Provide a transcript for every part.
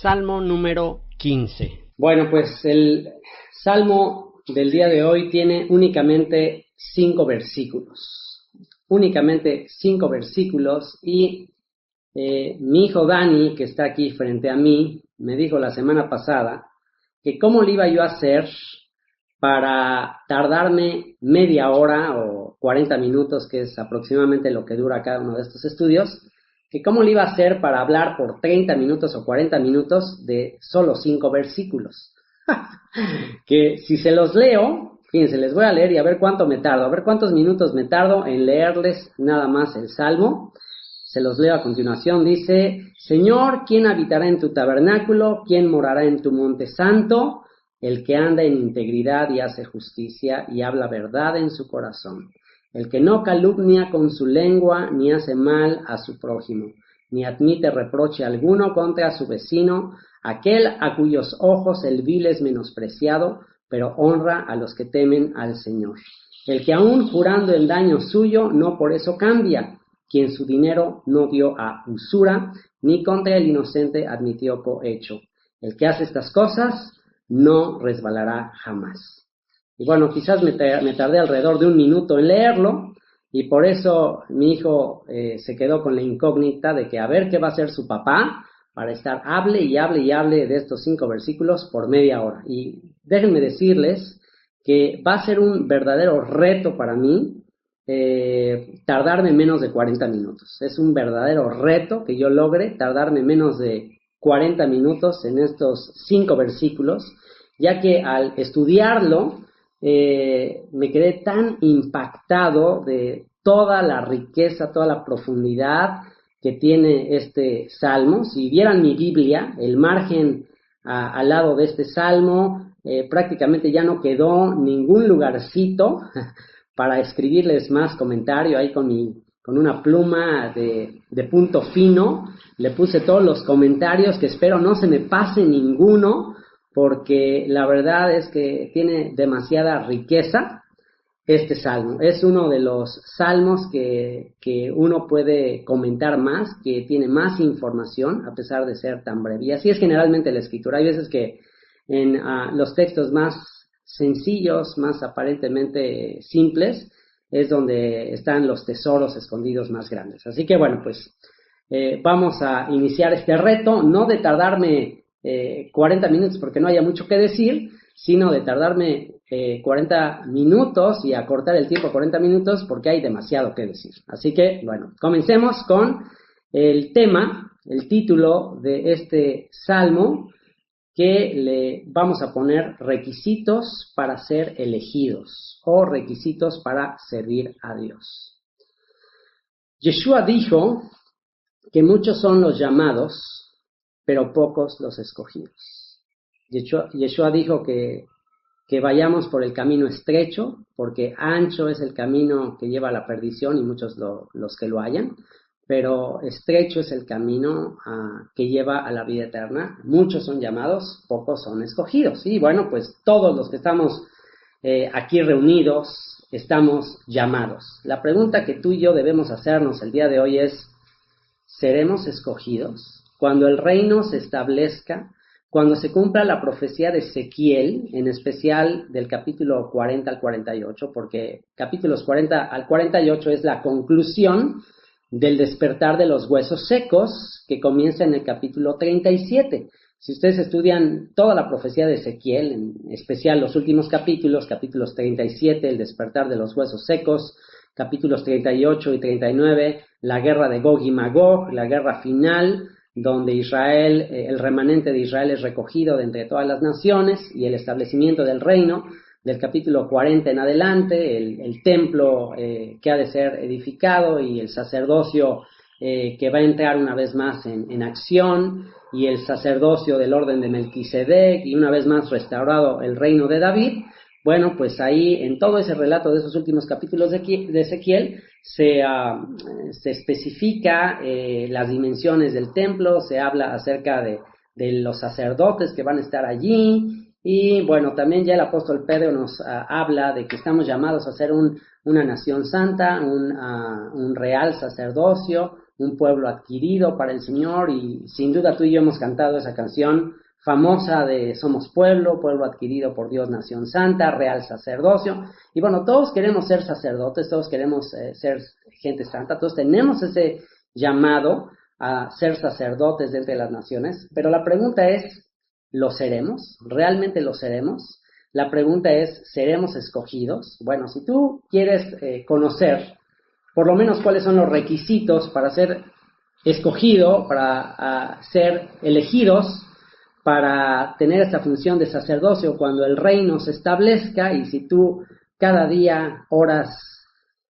Salmo número 15. Bueno, pues el Salmo del día de hoy tiene únicamente 5 versículos. Únicamente 5 versículos y mi hijo Dani, que está aquí frente a mí, me dijo la semana pasada que cómo le iba yo a hacer para tardarme media hora o 40 minutos, que es aproximadamente lo que dura cada uno de estos estudios, que cómo le iba a hacer para hablar por 30 minutos o 40 minutos de solo 5 versículos. Que si se los leo, fíjense, les voy a leer y a ver cuánto me tardo, a ver cuántos minutos me tardo en leerles nada más el Salmo. Se los leo a continuación. Dice: Señor, ¿quién habitará en tu tabernáculo? ¿Quién morará en tu monte santo? El que anda en integridad y hace justicia y habla verdad en su corazón. El que no calumnia con su lengua, ni hace mal a su prójimo, ni admite reproche alguno contra su vecino, aquel a cuyos ojos el vil es menospreciado, pero honra a los que temen al Señor. El que aun jurando en daño suyo, no por eso cambia, quien su dinero no dio a usura, ni contra el inocente admitió cohecho. El que hace estas cosas no resbalará jamás. Y bueno, quizás me tardé alrededor de 1 minuto en leerlo, y por eso mi hijo se quedó con la incógnita de que a ver qué va a hacer su papá para estar hable y hable y hable de estos 5 versículos por media hora. Y déjenme decirles que va a ser un verdadero reto para mí tardarme menos de 40 minutos. Es un verdadero reto que yo logre tardarme menos de 40 minutos en estos 5 versículos, ya que al estudiarlo me quedé tan impactado de toda la riqueza, toda la profundidad que tiene este salmo. Si vieran mi Biblia, el margen al lado de este salmo, prácticamente ya no quedó ningún lugarcito para escribirles más comentario. Ahí con una pluma de punto fino le puse todos los comentarios, que espero no se me pase ninguno, porque la verdad es que tiene demasiada riqueza este salmo. Es uno de los salmos que uno puede comentar más, que tiene más información a pesar de ser tan breve. Y así es generalmente la escritura. Hay veces que en los textos más sencillos, más aparentemente simples, es donde están los tesoros escondidos más grandes. Así que bueno, pues vamos a iniciar este reto, no de tardarme 40 minutos porque no haya mucho que decir, sino de tardarme 40 minutos y acortar el tiempo a 40 minutos porque hay demasiado que decir. Así que, bueno, comencemos con el tema, el título de este salmo, que le vamos a poner requisitos para ser elegidos o requisitos para servir a Dios. Yeshua dijo que muchos son los llamados, pero pocos los escogidos. Yeshua dijo que vayamos por el camino estrecho, porque ancho es el camino que lleva a la perdición y muchos los que lo hallan, pero estrecho es el camino que lleva a la vida eterna. Muchos son llamados, pocos son escogidos. Y bueno, pues todos los que estamos aquí reunidos estamos llamados. La pregunta que tú y yo debemos hacernos el día de hoy es: ¿seremos escogidos? Cuando el reino se establezca, cuando se cumpla la profecía de Ezequiel, en especial del capítulo 40 al 48, porque capítulos 40 al 48 es la conclusión del despertar de los huesos secos, que comienza en el capítulo 37. Si ustedes estudian toda la profecía de Ezequiel, en especial los últimos capítulos 37, el despertar de los huesos secos, capítulos 38 y 39, la guerra de Gog y Magog, la guerra final, donde Israel, el remanente de Israel es recogido de entre todas las naciones, y el establecimiento del reino, del capítulo 40 en adelante, el templo que ha de ser edificado y el sacerdocio que va a entrar una vez más en acción, y el sacerdocio del orden de Melquisedec, y una vez más restaurado el reino de David. Bueno, pues ahí en todo ese relato de esos últimos capítulos de Ezequiel se especifica las dimensiones del templo, se habla acerca de los sacerdotes que van a estar allí, y bueno, también ya el apóstol Pedro nos habla de que estamos llamados a ser una nación santa, un real sacerdocio, un pueblo adquirido para el Señor, y sin duda tú y yo hemos cantado esa canción famosa de Somos pueblo, pueblo adquirido por Dios, nación santa, real sacerdocio. Y bueno, todos queremos ser sacerdotes, todos queremos ser gente santa, todos tenemos ese llamado a ser sacerdotes de entre las naciones, pero la pregunta es, ¿lo seremos? ¿Realmente lo seremos? La pregunta es, ¿seremos escogidos? Bueno, si tú quieres conocer por lo menos cuáles son los requisitos para ser escogido, para ser elegidos, para tener esta función de sacerdocio cuando el reino se establezca, y si tú cada día oras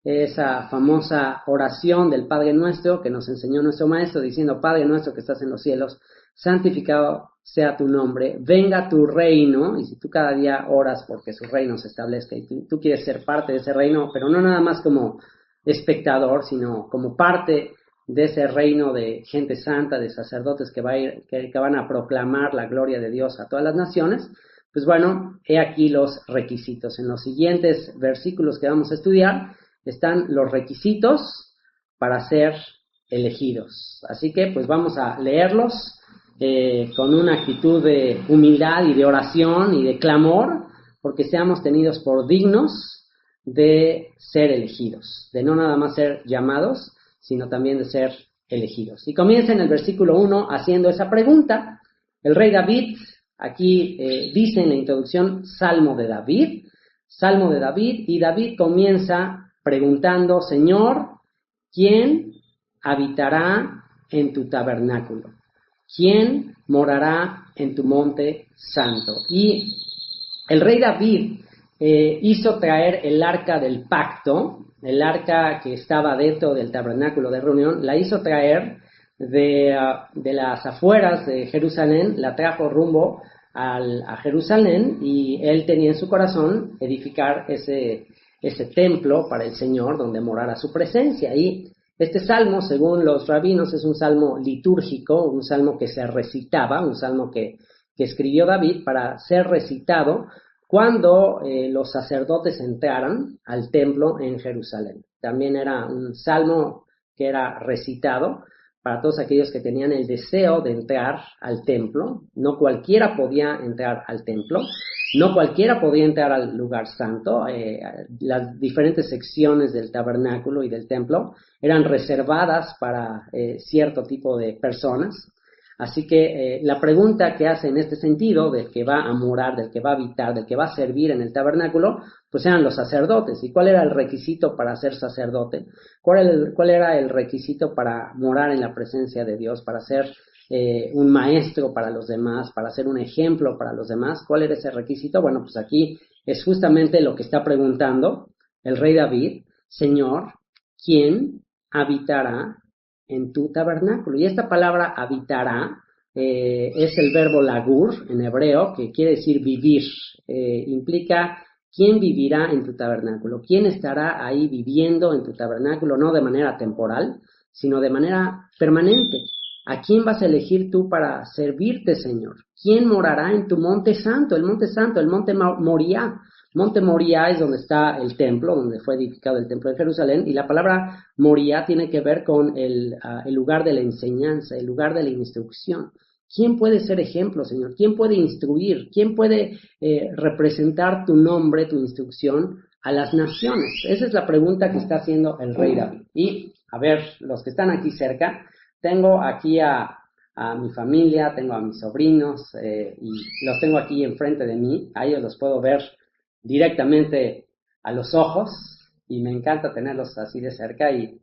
esa famosa oración del Padre Nuestro que nos enseñó nuestro Maestro, diciendo: Padre nuestro que estás en los cielos, santificado sea tu nombre, venga tu reino. Y si tú cada día oras porque su reino se establezca y tú quieres ser parte de ese reino, pero no nada más como espectador, sino como parte de ese reino de gente santa, de sacerdotes que van a proclamar la gloria de Dios a todas las naciones, pues bueno, he aquí los requisitos. En los siguientes versículos que vamos a estudiar están los requisitos para ser elegidos. Así que pues vamos a leerlos con una actitud de humildad y de oración y de clamor, porque seamos tenidos por dignos de ser elegidos, de no nada más ser llamados, sino también de ser elegidos. Y comienza en el versículo 1 haciendo esa pregunta. El rey David, aquí dice en la introducción, Salmo de David, y David comienza preguntando: Señor, ¿quién habitará en tu tabernáculo? ¿Quién morará en tu monte santo? Y el rey David hizo traer el arca del pacto, el arca que estaba dentro del tabernáculo de reunión, la hizo traer de las afueras de Jerusalén, la trajo rumbo a Jerusalén, y él tenía en su corazón edificar ese templo para el Señor donde morara su presencia. Y este salmo, según los rabinos, es un salmo litúrgico, un salmo que se recitaba, un salmo que escribió David para ser recitado cuando los sacerdotes entraran al templo en Jerusalén. También era un salmo que era recitado para todos aquellos que tenían el deseo de entrar al templo. No cualquiera podía entrar al templo, no cualquiera podía entrar al lugar santo. Las diferentes secciones del tabernáculo y del templo eran reservadas para cierto tipo de personas. Así que la pregunta que hace en este sentido, del que va a morar, del que va a habitar, del que va a servir en el tabernáculo, pues eran los sacerdotes. ¿Y cuál era el requisito para ser sacerdote? ¿Cuál era el requisito para morar en la presencia de Dios, para ser un maestro para los demás, para ser un ejemplo para los demás? ¿Cuál era ese requisito? Bueno, pues aquí es justamente lo que está preguntando el rey David: Señor, ¿quién habitará en tu tabernáculo? Y esta palabra habitará es el verbo lagur en hebreo, que quiere decir vivir. Implica quién vivirá en tu tabernáculo, quién estará ahí viviendo en tu tabernáculo, no de manera temporal, sino de manera permanente. ¿A quién vas a elegir tú para servirte, Señor? ¿Quién morará en tu monte santo, el monte Moriah? Monte Moriah es donde está el templo, donde fue edificado el templo de Jerusalén, y la palabra Moriah tiene que ver con el lugar de la enseñanza, el lugar de la instrucción. ¿Quién puede ser ejemplo, Señor? ¿Quién puede instruir? ¿Quién puede representar tu nombre, tu instrucción a las naciones? Esa es la pregunta que está haciendo el rey David. Y, a ver, los que están aquí cerca, tengo aquí a mi familia, tengo a mis sobrinos, y los tengo aquí enfrente de mí. A ellos los puedo ver directamente a los ojos, y me encanta tenerlos así de cerca. Y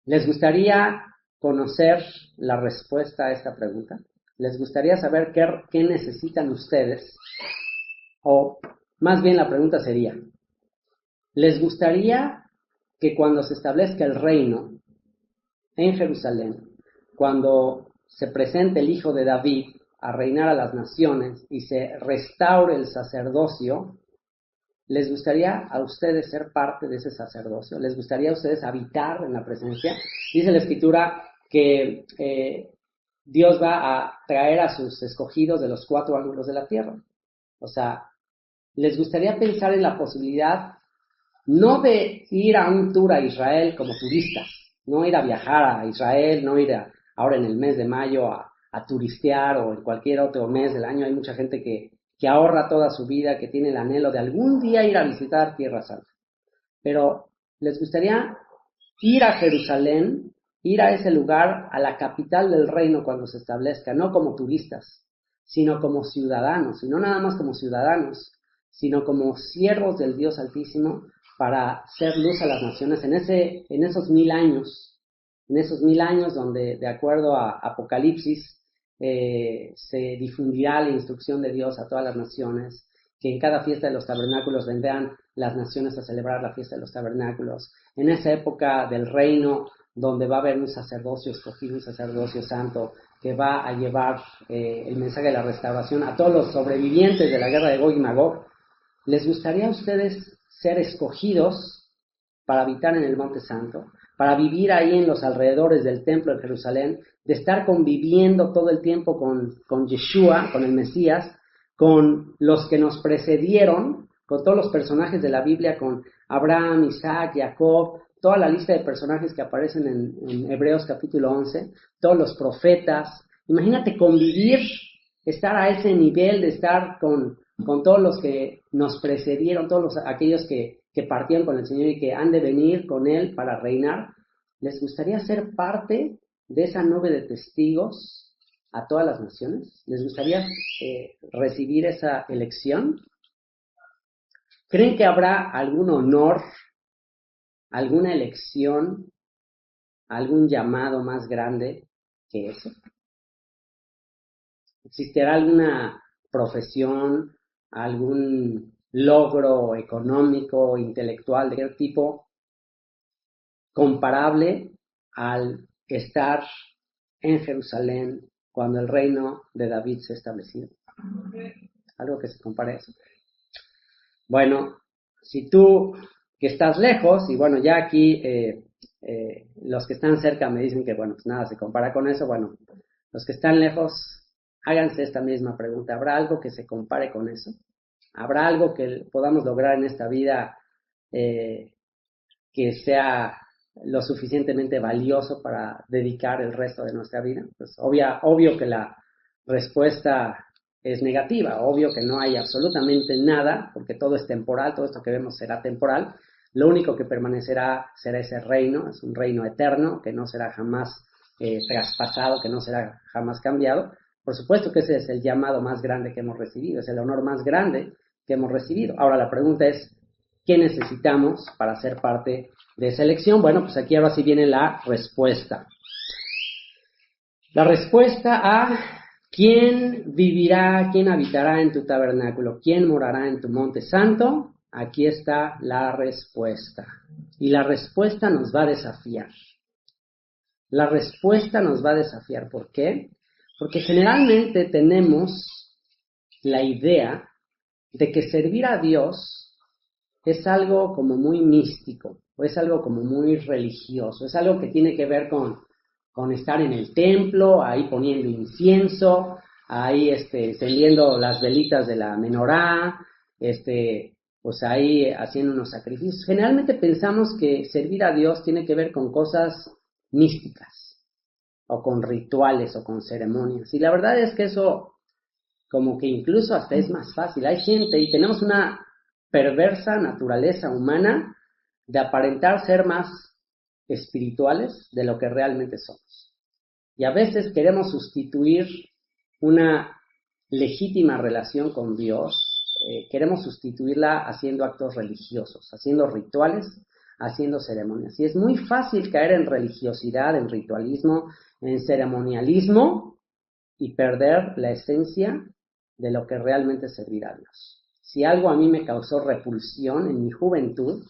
¿les gustaría conocer la respuesta a esta pregunta? ¿Les gustaría saber qué necesitan ustedes? O más bien la pregunta sería: ¿les gustaría que cuando se establezca el reino en Jerusalén, cuando se presente el hijo de David a reinar a las naciones y se restaure el sacerdocio, les gustaría a ustedes ser parte de ese sacerdocio? ¿Les gustaría a ustedes habitar en la presencia? Dice la Escritura que Dios va a traer a sus escogidos de los 4 ángulos de la tierra. O sea, ¿les gustaría pensar en la posibilidad no de ir a un tour a Israel como turistas, no ir a viajar a Israel, no ir ahora en el mes de mayo a turistear o en cualquier otro mes del año. Hay mucha gente que ahorra toda su vida, que tiene el anhelo de algún día ir a visitar Tierra Santa. Pero les gustaría ir a Jerusalén, ir a ese lugar, a la capital del reino cuando se establezca, no como turistas, sino como ciudadanos, y no nada más como ciudadanos, sino como siervos del Dios Altísimo para ser luz a las naciones en esos 1000 años donde, de acuerdo a Apocalipsis, se difundirá la instrucción de Dios a todas las naciones, que en cada fiesta de los tabernáculos vendrán las naciones a celebrar la fiesta de los tabernáculos. En esa época del reino, donde va a haber un sacerdocio escogido, un sacerdocio santo, que va a llevar el mensaje de la restauración a todos los sobrevivientes de la guerra de Gog y Magog. ¿Les gustaría a ustedes ser escogidos para habitar en el Monte Santo, para vivir ahí en los alrededores del templo de Jerusalén, de estar conviviendo todo el tiempo con Yeshua, con el Mesías, con los que nos precedieron, con todos los personajes de la Biblia, con Abraham, Isaac, Jacob, toda la lista de personajes que aparecen en Hebreos capítulo 11, todos los profetas? Imagínate convivir, estar a ese nivel de estar con todos los que nos precedieron, aquellos que partieron con el Señor y que han de venir con Él para reinar. ¿Les gustaría ser parte de esa nube de testigos a todas las naciones? ¿Les gustaría recibir esa elección? ¿Creen que habrá algún honor, alguna elección, algún llamado más grande que eso? ¿Existirá alguna profesión, algún logro económico, intelectual de cualquier tipo comparable al estar en Jerusalén cuando el reino de David se ha establecido? Algo que se compare a eso. Bueno, si tú que estás lejos, y bueno, ya aquí los que están cerca me dicen que bueno, pues nada se compara con eso. Bueno, los que están lejos, háganse esta misma pregunta. ¿Habrá algo que se compare con eso? ¿Habrá algo que podamos lograr en esta vida que sea lo suficientemente valioso para dedicar el resto de nuestra vida? Pues obvio que la respuesta es negativa, obvio que no hay absolutamente nada, porque todo es temporal, todo esto que vemos será temporal. Lo único que permanecerá será ese reino, es un reino eterno que no será jamás traspasado, que no será jamás cambiado. Por supuesto que ese es el llamado más grande que hemos recibido, es el honor más grande que hemos recibido. Ahora la pregunta es, ¿qué necesitamos para ser parte de esa elección? Bueno, pues aquí ahora sí viene la respuesta. La respuesta a ¿quién vivirá, quién habitará en tu tabernáculo? ¿Quién morará en tu monte santo? Aquí está la respuesta. Y la respuesta nos va a desafiar. La respuesta nos va a desafiar. ¿Por qué? Porque generalmente tenemos la idea de que servir a Dios es algo como muy místico, o es algo como muy religioso, es algo que tiene que ver con estar en el templo, ahí poniendo incienso, ahí encendiendo las velitas de la menorá, pues ahí haciendo unos sacrificios. Generalmente pensamos que servir a Dios tiene que ver con cosas místicas, o con rituales, o con ceremonias. Y la verdad es que eso como que incluso hasta es más fácil. Hay gente, y tenemos una perversa naturaleza humana de aparentar ser más espirituales de lo que realmente somos. Y a veces queremos sustituir una legítima relación con Dios, queremos sustituirla haciendo actos religiosos, haciendo rituales, haciendo ceremonias. Y es muy fácil caer en religiosidad, en ritualismo, en ceremonialismo y perder la esencia de lo que realmente es servir a Dios. Si algo a mí me causó repulsión en mi juventud,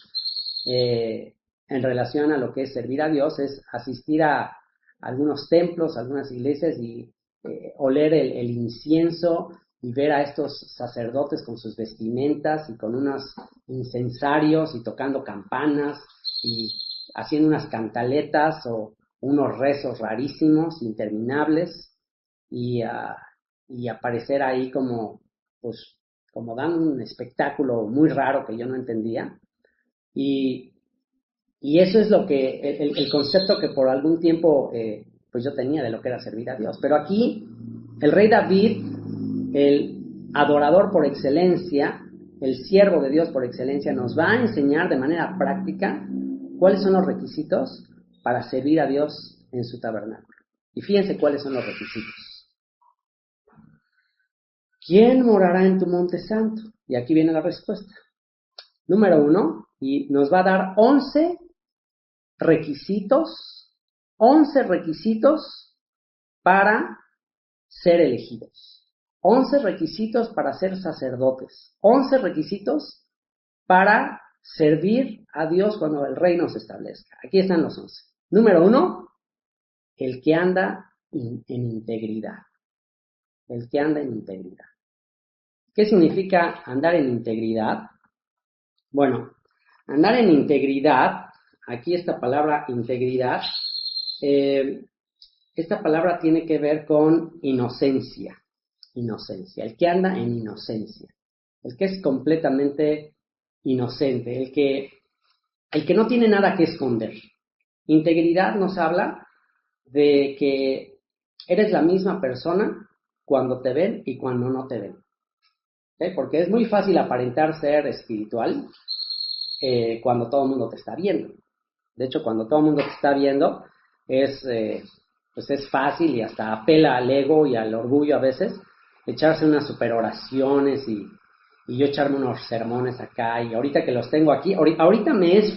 en relación a lo que es servir a Dios, es asistir a algunos templos, algunas iglesias y oler el incienso y ver a estos sacerdotes con sus vestimentas y con unos incensarios y tocando campanas y haciendo unas cantaletas o unos rezos rarísimos, interminables, y aparecer ahí como dando un espectáculo muy raro que yo no entendía. Y Y eso es lo que el concepto que por algún tiempo pues yo tenía de lo que era servir a Dios. Pero aquí el rey David, el adorador por excelencia, el siervo de Dios por excelencia, nos va a enseñar de manera práctica cuáles son los requisitos para servir a Dios en su tabernáculo. Y fíjense cuáles son los requisitos. ¿Quién morará en tu monte santo? Y aquí viene la respuesta. Número 1, y nos va a dar 11 requisitos para ser elegidos. 11 requisitos para ser sacerdotes. 11 requisitos para servir a Dios cuando el reino se establezca. Aquí están los 11. Número 1, el que anda en integridad. El que anda en integridad. ¿Qué significa andar en integridad? Bueno, andar en integridad, aquí esta palabra integridad, esta palabra tiene que ver con inocencia. Inocencia, el que anda en inocencia, el que es completamente inocente, el que no tiene nada que esconder. Integridad nos habla de que eres la misma persona cuando te ven y cuando no te ven. ¿Sí? Porque es muy fácil aparentar ser espiritual cuando todo el mundo te está viendo. De hecho, cuando todo el mundo te está viendo pues es fácil y hasta apela al ego y al orgullo a veces echarse unas super oraciones y yo echarme unos sermones acá, y ahorita que los tengo aquí, ahorita me es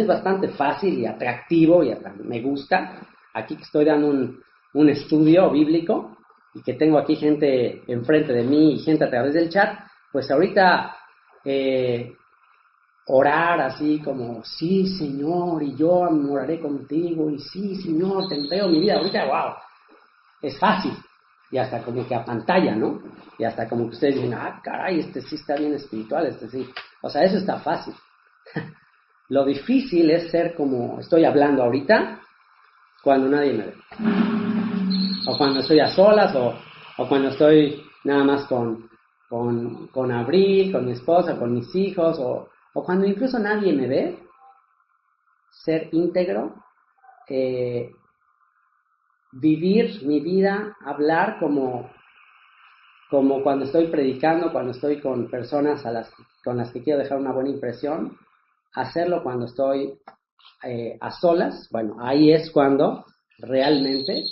bastante fácil y atractivo, y hasta me gusta, aquí que estoy dando un estudio bíblico, y que tengo aquí gente enfrente de mí y gente a través del chat, pues ahorita orar así como, sí Señor, y yo moraré contigo, y sí Señor, te entrego mi vida, ahorita, wow, es fácil. Y hasta como que a pantalla, ¿no? Y hasta como que ustedes dicen, caray, este sí está bien espiritual, este sí. O sea, eso está fácil. Lo difícil es ser como estoy hablando ahorita, cuando nadie me ve. O cuando estoy a solas, o cuando estoy nada más con Abril, con mi esposa, con mis hijos, o cuando incluso nadie me ve. Ser íntegro, vivir mi vida, hablar como cuando estoy predicando, cuando estoy con personas con las que quiero dejar una buena impresión, hacerlo cuando estoy a solas. Bueno, ahí es cuando realmente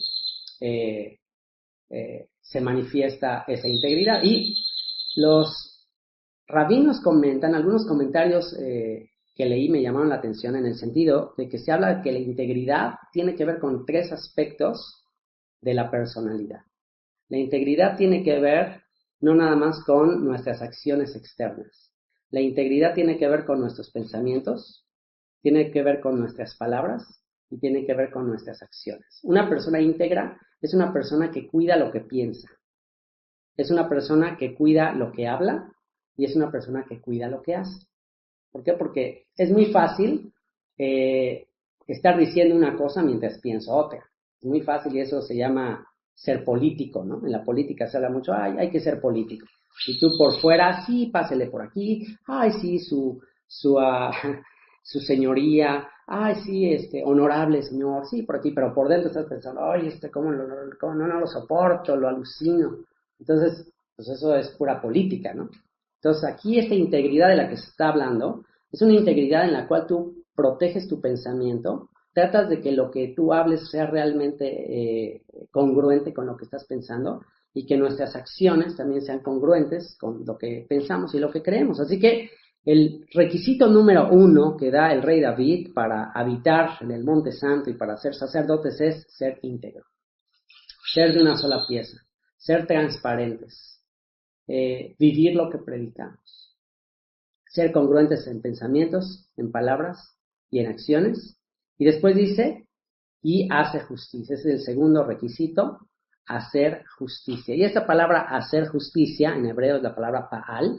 se manifiesta esa integridad. Y los rabinos comentan, algunos comentarios que leí me llamaron la atención en el sentido de que se habla de que la integridad tiene que ver con 3 aspectos de la personalidad. La integridad tiene que ver no nada más con nuestras acciones externas. La integridad tiene que ver con nuestros pensamientos, tiene que ver con nuestras palabras y tiene que ver con nuestras acciones. Una persona íntegra es una persona que cuida lo que piensa, es una persona que cuida lo que habla y es una persona que cuida lo que hace. ¿Por qué? Porque es muy fácil estar diciendo una cosa mientras pienso otra. Es muy fácil y eso se llama ser político, ¿no? En la política se habla mucho, hay que ser político. Y tú por fuera, sí, pásele por aquí, sí, su señoría, sí, honorable señor, sí, por aquí, pero por dentro estás pensando, cómo no lo soporto, lo alucino. Entonces, pues eso es pura política, ¿no? Entonces aquí esta integridad de la que se está hablando es una integridad en la cual tú proteges tu pensamiento, tratas de que lo que tú hables sea realmente congruente con lo que estás pensando y que nuestras acciones también sean congruentes con lo que pensamos y lo que creemos. Así que el requisito número 1 que da el rey David para habitar en el Monte Santo y para ser sacerdotes es ser íntegro, ser de una sola pieza, ser transparentes. Vivir lo que predicamos, ser congruentes en pensamientos, en palabras y en acciones. Y después dice, y hace justicia. Ese es el segundo requisito, hacer justicia. Y esta palabra hacer justicia en hebreo es la palabra Paal.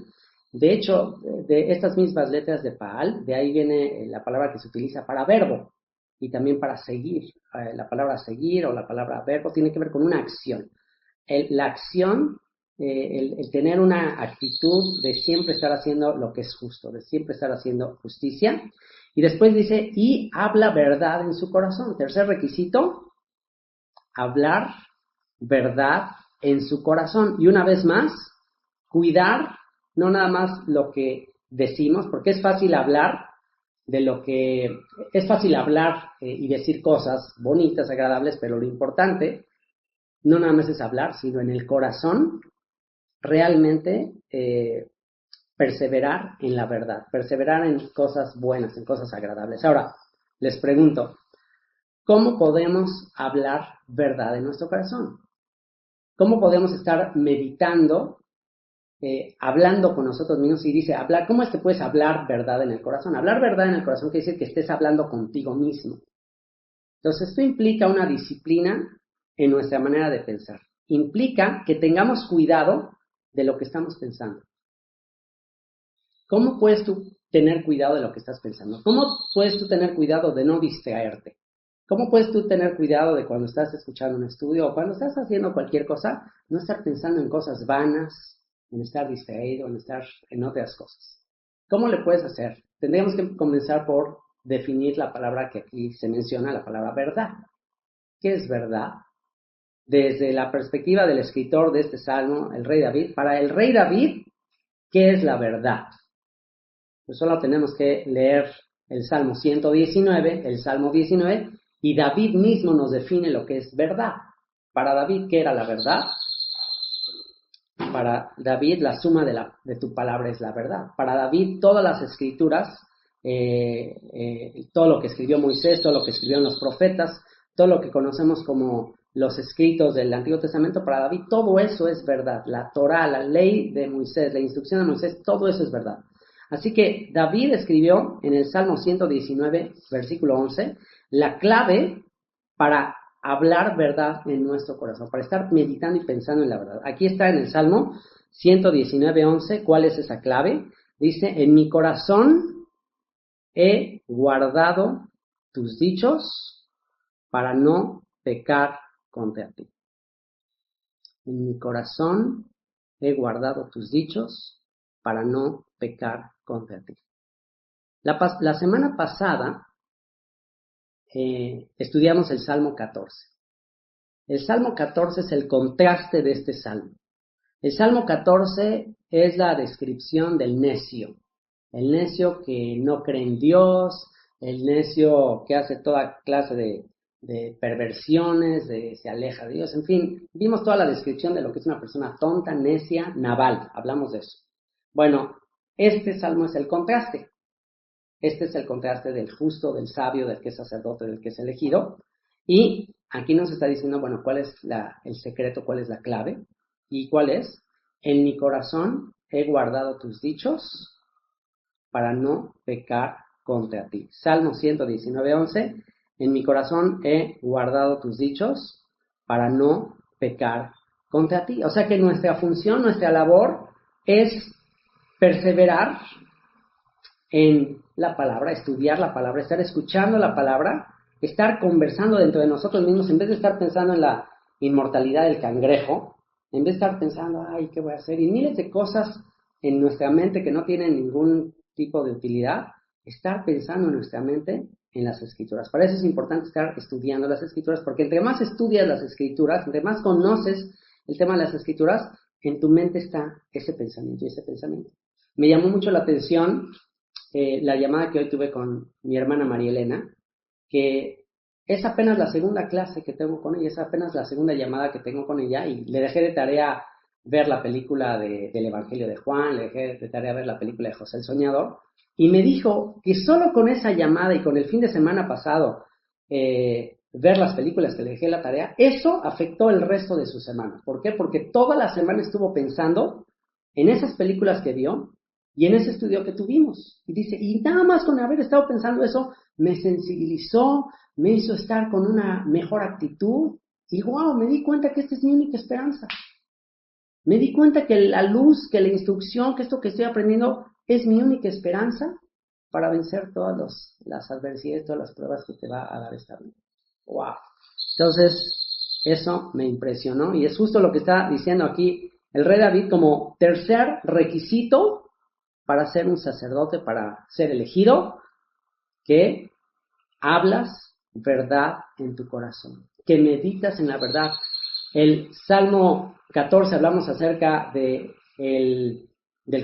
De hecho, de estas mismas letras de Paal, de ahí viene la palabra que se utiliza para verbo y también para seguir. La palabra seguir o la palabra verbo tiene que ver con una acción. La acción, el tener una actitud de siempre estar haciendo lo que es justo, de siempre estar haciendo justicia. Y después dice, y habla verdad en su corazón. Tercer requisito, hablar verdad en su corazón. Y una vez más, cuidar no nada más lo que decimos, porque es fácil hablar y decir cosas bonitas, agradables, pero lo importante no nada más es hablar, sino en el corazón realmente perseverar en la verdad, perseverar en cosas buenas, en cosas agradables. Ahora, les pregunto, ¿cómo podemos hablar verdad en nuestro corazón? ¿Cómo podemos estar meditando, hablando con nosotros mismos? Y dice, ¿cómo es que puedes hablar verdad en el corazón? Hablar verdad en el corazón quiere decir que estés hablando contigo mismo. Entonces, esto implica una disciplina en nuestra manera de pensar. Implica que tengamos cuidado de lo que estamos pensando. ¿Cómo puedes tú tener cuidado de lo que estás pensando? ¿Cómo puedes tú tener cuidado de no distraerte? ¿Cómo puedes tú tener cuidado de cuando estás escuchando un estudio o cuando estás haciendo cualquier cosa, no estar pensando en cosas vanas, en estar distraído, en estar en otras cosas? ¿Cómo le puedes hacer? Tendríamos que comenzar por definir la palabra que aquí se menciona, la palabra verdad. ¿Qué es verdad? Desde la perspectiva del escritor de este salmo, el rey David, para el rey David, ¿qué es la verdad? Pues solo tenemos que leer el Salmo 119, el Salmo 19, y David mismo nos define lo que es verdad. Para David, ¿qué era la verdad? Para David, la suma de tu palabra es la verdad. Para David, todas las escrituras, todo lo que escribió Moisés, todo lo que escribieron los profetas, todo lo que conocemos como los escritos del Antiguo Testamento, para David, todo eso es verdad. La Torá, la ley de Moisés, la instrucción de Moisés, todo eso es verdad. Así que David escribió en el Salmo 119, versículo 11, la clave para hablar verdad en nuestro corazón, para estar meditando y pensando en la verdad. Aquí está en el Salmo 119, 11, ¿cuál es esa clave? Dice, en mi corazón he guardado tus dichos para no pecar contra ti. En mi corazón he guardado tus dichos para no pecar contra ti. La semana pasada estudiamos el Salmo 14. El Salmo 14 es el contraste de este Salmo. El Salmo 14 es la descripción del necio. El necio que no cree en Dios, el necio que hace toda clase de perversiones, se aleja de Dios. En fin, vimos toda la descripción de lo que es una persona tonta, necia, naval. Hablamos de eso. Bueno, este Salmo es el contraste. Este es el contraste del justo, del sabio, del que es sacerdote, del que es elegido. Y aquí nos está diciendo, bueno, cuál es el secreto, cuál es la clave. ¿Y cuál es? En mi corazón he guardado tus dichos para no pecar contra ti. Salmo 119, 11. En mi corazón he guardado tus dichos para no pecar contra ti. O sea que nuestra función, nuestra labor es perseverar en la palabra, estudiar la palabra, estar escuchando la palabra, estar conversando dentro de nosotros mismos, en vez de estar pensando en la inmortalidad del cangrejo, en vez de estar pensando, ay, ¿qué voy a hacer? Y miles de cosas en nuestra mente que no tienen ningún tipo de utilidad, estar pensando en nuestra mente en las escrituras. Para eso es importante estar estudiando las escrituras, porque entre más estudias las escrituras, entre más conoces el tema de las escrituras, en tu mente está ese pensamiento y ese pensamiento. Me llamó mucho la atención la llamada que hoy tuve con mi hermana María Elena, que es apenas la segunda clase que tengo con ella, es apenas la segunda llamada que tengo con ella, y le dejé de tarea ver la película del Evangelio de Juan, le dejé de tarea ver la película de José el Soñador, y me dijo que solo con esa llamada y con el fin de semana pasado ver las películas que le dejé la tarea, eso afectó el resto de su semana. ¿Por qué? Porque toda la semana estuvo pensando en esas películas que vio y en ese estudio que tuvimos. Y dice, y nada más con haber estado pensando eso, me sensibilizó, me hizo estar con una mejor actitud, y wow, me di cuenta que esta es mi única esperanza. Me di cuenta que la luz, que la instrucción, que esto que estoy aprendiendo es mi única esperanza para vencer todas las adversidades, todas las pruebas que te va a dar esta vida. Wow. Entonces, eso me impresionó, y es justo lo que está diciendo aquí el rey David como tercer requisito para ser un sacerdote, para ser elegido, que hablas verdad en tu corazón, que meditas en la verdad. El Salmo 14 hablamos acerca del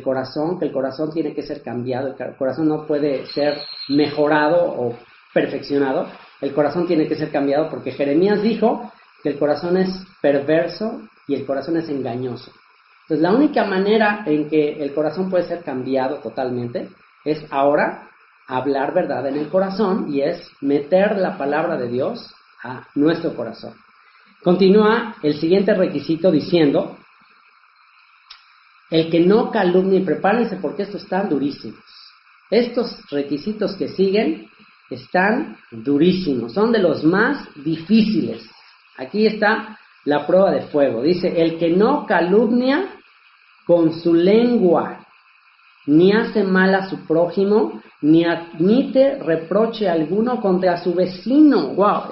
corazón, que el corazón tiene que ser cambiado, el corazón no puede ser mejorado o perfeccionado, el corazón tiene que ser cambiado porque Jeremías dijo que el corazón es perverso y el corazón es engañoso. Entonces la única manera en que el corazón puede ser cambiado totalmente es ahora hablar verdad en el corazón y es meter la palabra de Dios a nuestro corazón. Continúa el siguiente requisito diciendo: el que no calumnie, prepárense porque estos están durísimos. Estos requisitos que siguen están durísimos, son de los más difíciles. Aquí está la prueba de fuego. Dice: el que no calumnia con su lengua, ni hace mal a su prójimo, ni admite reproche alguno contra su vecino. Wow,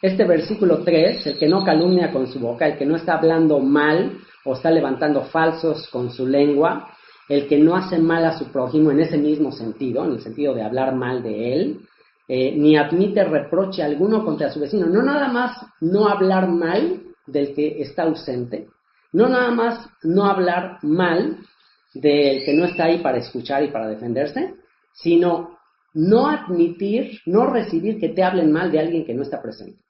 este versículo 3, el que no calumnia con su boca, el que no está hablando mal o está levantando falsos con su lengua, el que no hace mal a su prójimo en ese mismo sentido, en el sentido de hablar mal de él, ni admite reproche alguno contra su vecino. No nada más no hablar mal del que está ausente, no nada más no hablar mal del que no está ahí para escuchar y para defenderse, sino no admitir, no recibir que te hablen mal de alguien que no está presente.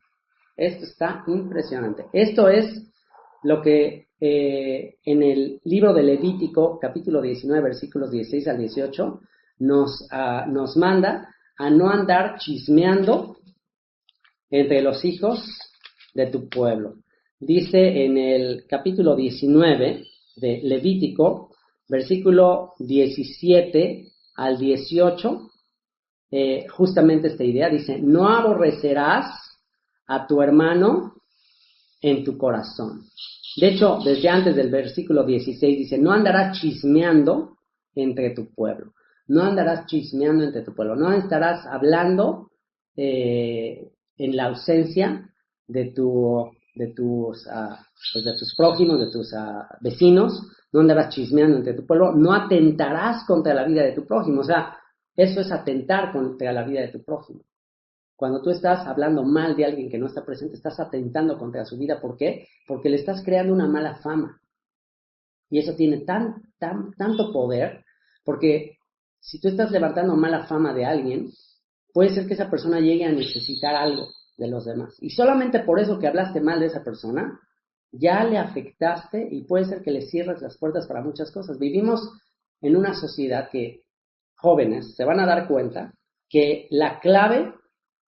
Esto está impresionante. Esto es lo que en el libro de Levítico, capítulo 19, versículos 16 al 18, nos manda a no andar chismeando entre los hijos de tu pueblo. Dice en el capítulo 19 de Levítico, versículo 17 al 18, justamente esta idea, dice: no aborrecerás a tu hermano en tu corazón. De hecho, desde antes del versículo 16 dice: no andarás chismeando entre tu pueblo. No andarás chismeando entre tu pueblo. No estarás hablando en la ausencia de tus prójimos, de tus vecinos. No andarás chismeando entre tu pueblo. No atentarás contra la vida de tu prójimo. O sea, eso es atentar contra la vida de tu prójimo. Cuando tú estás hablando mal de alguien que no está presente, estás atentando contra su vida. ¿Por qué? Porque le estás creando una mala fama. Y eso tiene tanto poder, porque si tú estás levantando mala fama de alguien, puede ser que esa persona llegue a necesitar algo de los demás. Y solamente por eso que hablaste mal de esa persona, ya le afectaste y puede ser que le cierres las puertas para muchas cosas. Vivimos en una sociedad que jóvenes se van a dar cuenta que la clave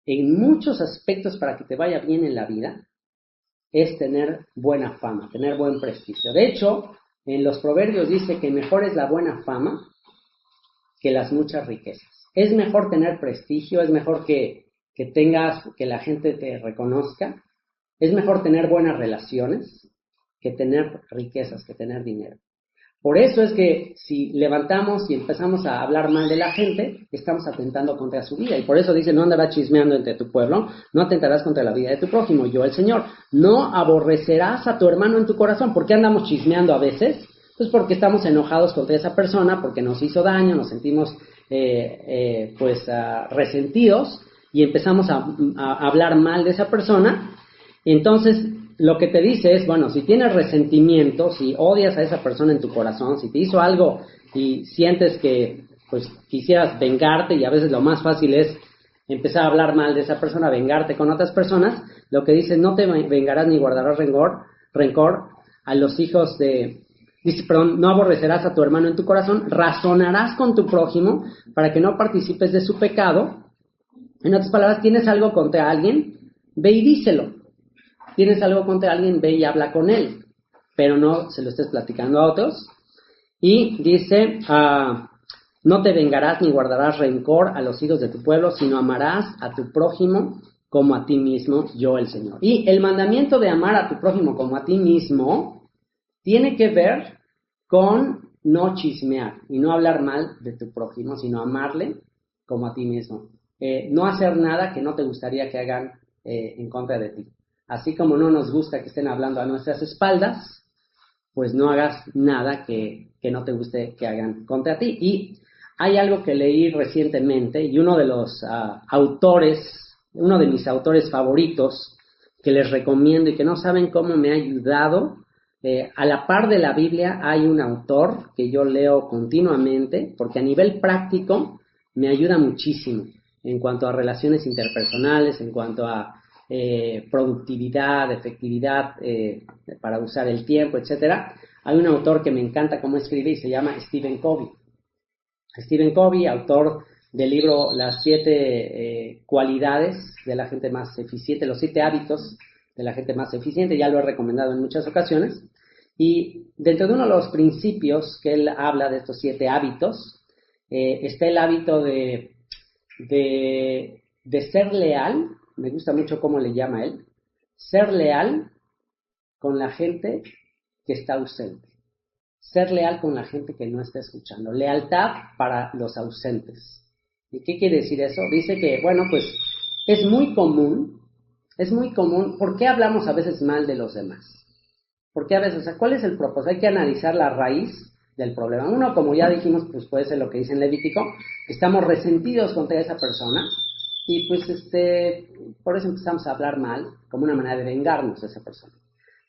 en muchos aspectos para que te vaya bien en la vida es tener buena fama, tener buen prestigio. De hecho, en los proverbios dice que mejor es la buena fama que las muchas riquezas. Es mejor tener prestigio, es mejor que la gente te reconozca, es mejor tener buenas relaciones que tener riquezas, que tener dinero. Por eso es que si levantamos y empezamos a hablar mal de la gente, estamos atentando contra su vida. Y por eso dice: no andarás chismeando entre tu pueblo, no atentarás contra la vida de tu prójimo, yo el Señor. No aborrecerás a tu hermano en tu corazón. ¿Por qué andamos chismeando a veces? Pues porque estamos enojados contra esa persona, porque nos hizo daño, nos sentimos resentidos y empezamos a hablar mal de esa persona. Entonces, lo que te dice es, bueno, si tienes resentimiento, si odias a esa persona en tu corazón, si te hizo algo y sientes que pues quisieras vengarte, y a veces lo más fácil es empezar a hablar mal de esa persona, vengarte con otras personas, lo que dice: no te vengarás ni guardarás rencor a los hijos de... Dice, perdón, no aborrecerás a tu hermano en tu corazón, razonarás con tu prójimo para que no participes de su pecado. En otras palabras, ¿tienes algo contra alguien? Ve y díselo. Tienes algo contra alguien, ve y habla con él, pero no se lo estés platicando a otros. Y dice, no te vengarás ni guardarás rencor a los hijos de tu pueblo, sino amarás a tu prójimo como a ti mismo, yo el Señor. Y el mandamiento de amar a tu prójimo como a ti mismo tiene que ver con no chismear y no hablar mal de tu prójimo, sino amarle como a ti mismo. No hacer nada que no te gustaría que hagan en contra de ti. Así como no nos gusta que estén hablando a nuestras espaldas, pues no hagas nada que no te guste que hagan contra ti. Y hay algo que leí recientemente y uno de los uno de mis autores favoritos que les recomiendo y que no saben cómo me ha ayudado, a la par de la Biblia hay un autor que yo leo continuamente porque a nivel práctico me ayuda muchísimo en cuanto a relaciones interpersonales, en cuanto a productividad, efectividad para usar el tiempo, etcétera. Hay un autor que me encanta cómo escribe y se llama Stephen Covey. Stephen Covey, autor del libro Las 7 cualidades de la gente más eficiente, los 7 hábitos de la gente más eficiente, ya lo he recomendado en muchas ocasiones. Y dentro de uno de los principios que él habla de estos 7 hábitos, está el hábito de ser leal. Me gusta mucho cómo le llama él, ser leal con la gente que está ausente, ser leal con la gente que no está escuchando, lealtad para los ausentes. ¿Y qué quiere decir eso? Dice que, bueno, pues es muy común, ¿por qué hablamos a veces mal de los demás? ¿Por qué a veces? O sea, ¿cuál es el propósito? Hay que analizar la raíz del problema. Uno, como ya dijimos, pues puede ser lo que dice en Levítico, que estamos resentidos contra esa persona, y pues por eso empezamos a hablar mal, como una manera de vengarnos de esa persona.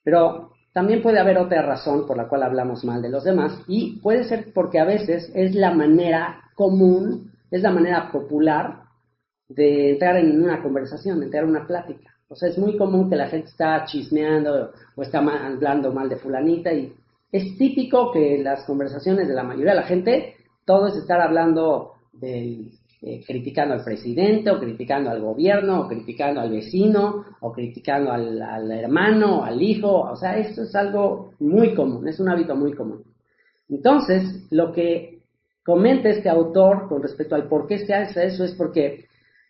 Pero también puede haber otra razón por la cual hablamos mal de los demás, y puede ser porque a veces es la manera común, es la manera popular de entrar en una conversación, de entrar en una plática. O sea, es muy común que la gente está chismeando o está hablando mal de fulanita, y es típico que en las conversaciones de la mayoría de la gente todo es estar hablando criticando al presidente, o criticando al gobierno, o criticando al vecino, o criticando al hermano, al hijo. O sea, esto es algo muy común, es un hábito muy común. Entonces, lo que comenta este autor con respecto al por qué se hace eso es porque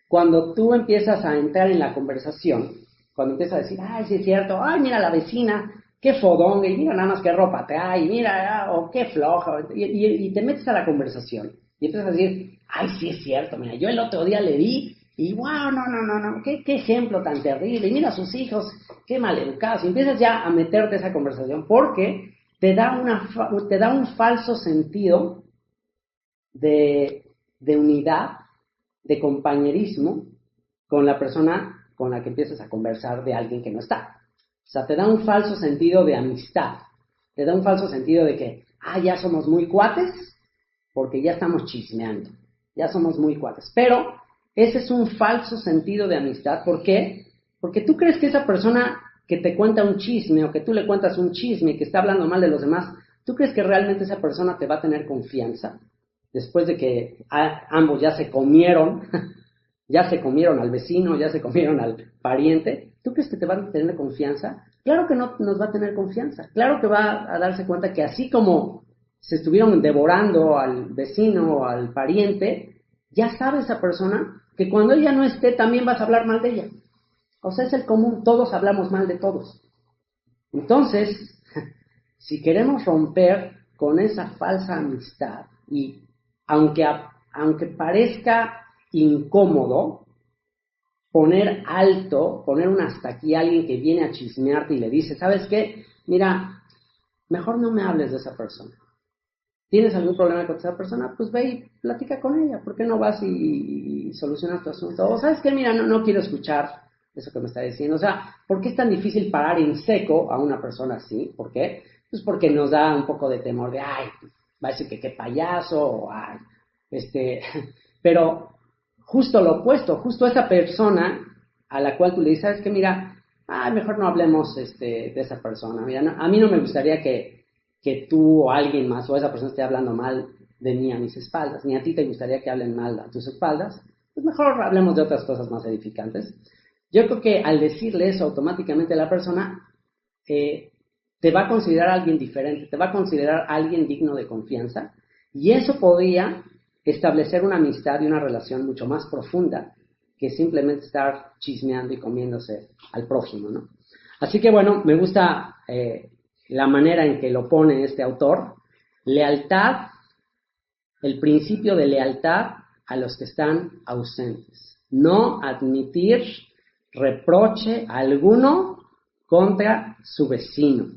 cuando tú empiezas a entrar en la conversación, cuando empiezas a decir, ay, sí es cierto, ay, mira la vecina, qué fodonga, y mira nada más qué ropa trae, y mira, o qué floja, y te metes a la conversación, y empiezas a decir, ay, sí es cierto, mira, yo el otro día le vi, y wow, no, qué ejemplo tan terrible, y mira a sus hijos, qué maleducados, y empiezas ya a meterte a esa conversación, porque te da un falso sentido de unidad, de compañerismo con la persona con la que empiezas a conversar de alguien que no está. O sea, te da un falso sentido de amistad, te da un falso sentido de que, ya somos muy cuates, porque ya estamos chismeando, ya somos muy cuates. Pero ese es un falso sentido de amistad. ¿Por qué? Porque tú crees que esa persona que te cuenta un chisme, o que tú le cuentas un chisme, que está hablando mal de los demás, ¿tú crees que realmente esa persona te va a tener confianza? Después de que ambos ya se comieron al vecino, ya se comieron al pariente, ¿tú crees que te van a tener confianza? Claro que no nos va a tener confianza. Claro que va a darse cuenta que así como se estuvieron devorando al vecino o al pariente, ya sabe esa persona que cuando ella no esté también vas a hablar mal de ella. O sea, es el común, todos hablamos mal de todos. Entonces, si queremos romper con esa falsa amistad, y aunque parezca incómodo, poner un hasta aquí a alguien que viene a chismearte y le dice, ¿sabes qué? Mira, mejor no me hables de esa persona. ¿Tienes algún problema con esa persona? Pues ve y platica con ella. ¿Por qué no vas y solucionas tu asunto? O ¿sabes qué? Mira, no quiero escuchar eso que me está diciendo. O sea, ¿por qué es tan difícil parar en seco a una persona así? ¿Por qué? Pues porque nos da un poco de temor de, va a decir que qué payaso, o pero justo lo opuesto, justo esa persona a la cual tú le dices, ¿sabes qué? Mira, mejor no hablemos de esa persona. Mira, a mí no me gustaría que tú o alguien más o esa persona esté hablando mal de mí a mis espaldas, ni a ti te gustaría que hablen mal a tus espaldas. Pues mejor hablemos de otras cosas más edificantes. Yo creo que al decirle eso automáticamente a la persona, te va a considerar alguien diferente, te va a considerar alguien digno de confianza, y eso podría establecer una amistad y una relación mucho más profunda que simplemente estar chismeando y comiéndose al prójimo, ¿no? Así que bueno, me gusta la manera en que lo pone este autor. Lealtad, el principio de lealtad a los que están ausentes. No admitir reproche alguno contra su vecino.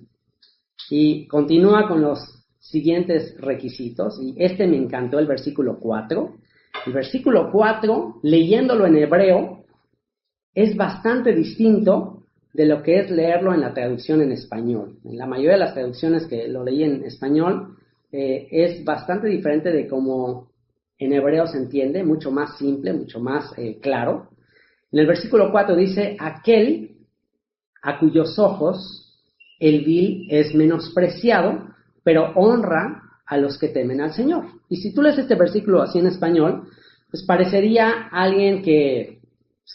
Y continúa con los siguientes requisitos, y este me encantó, el versículo 4. El versículo 4, leyéndolo en hebreo, es bastante distinto de lo que es leerlo en la traducción en español. En la mayoría de las traducciones que lo leí en español, es bastante diferente de cómo en hebreo se entiende, mucho más simple, mucho más claro. En el versículo 4 dice, aquel a cuyos ojos el vil es menospreciado, pero honra a los que temen al Señor. Y si tú lees este versículo así en español, pues parecería alguien que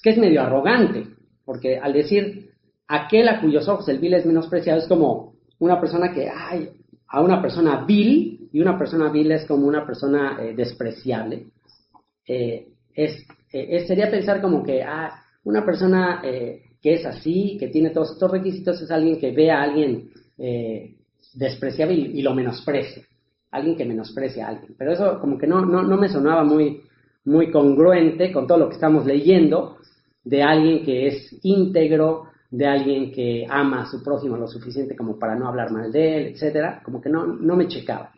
es medio arrogante, porque al decir aquel a cuyos ojos el vil es menospreciado, es como una persona que, a una persona vil, y una persona vil es como una persona despreciable. Sería pensar como que una persona que es así, que tiene todos estos requisitos, es alguien que ve a alguien despreciable y lo menosprecia. Alguien que menosprecia a alguien. Pero eso como que no me sonaba muy, muy congruente con todo lo que estamos leyendo de alguien que es íntegro, de alguien que ama a su prójimo lo suficiente como para no hablar mal de él, etcétera. Como que no me checaba.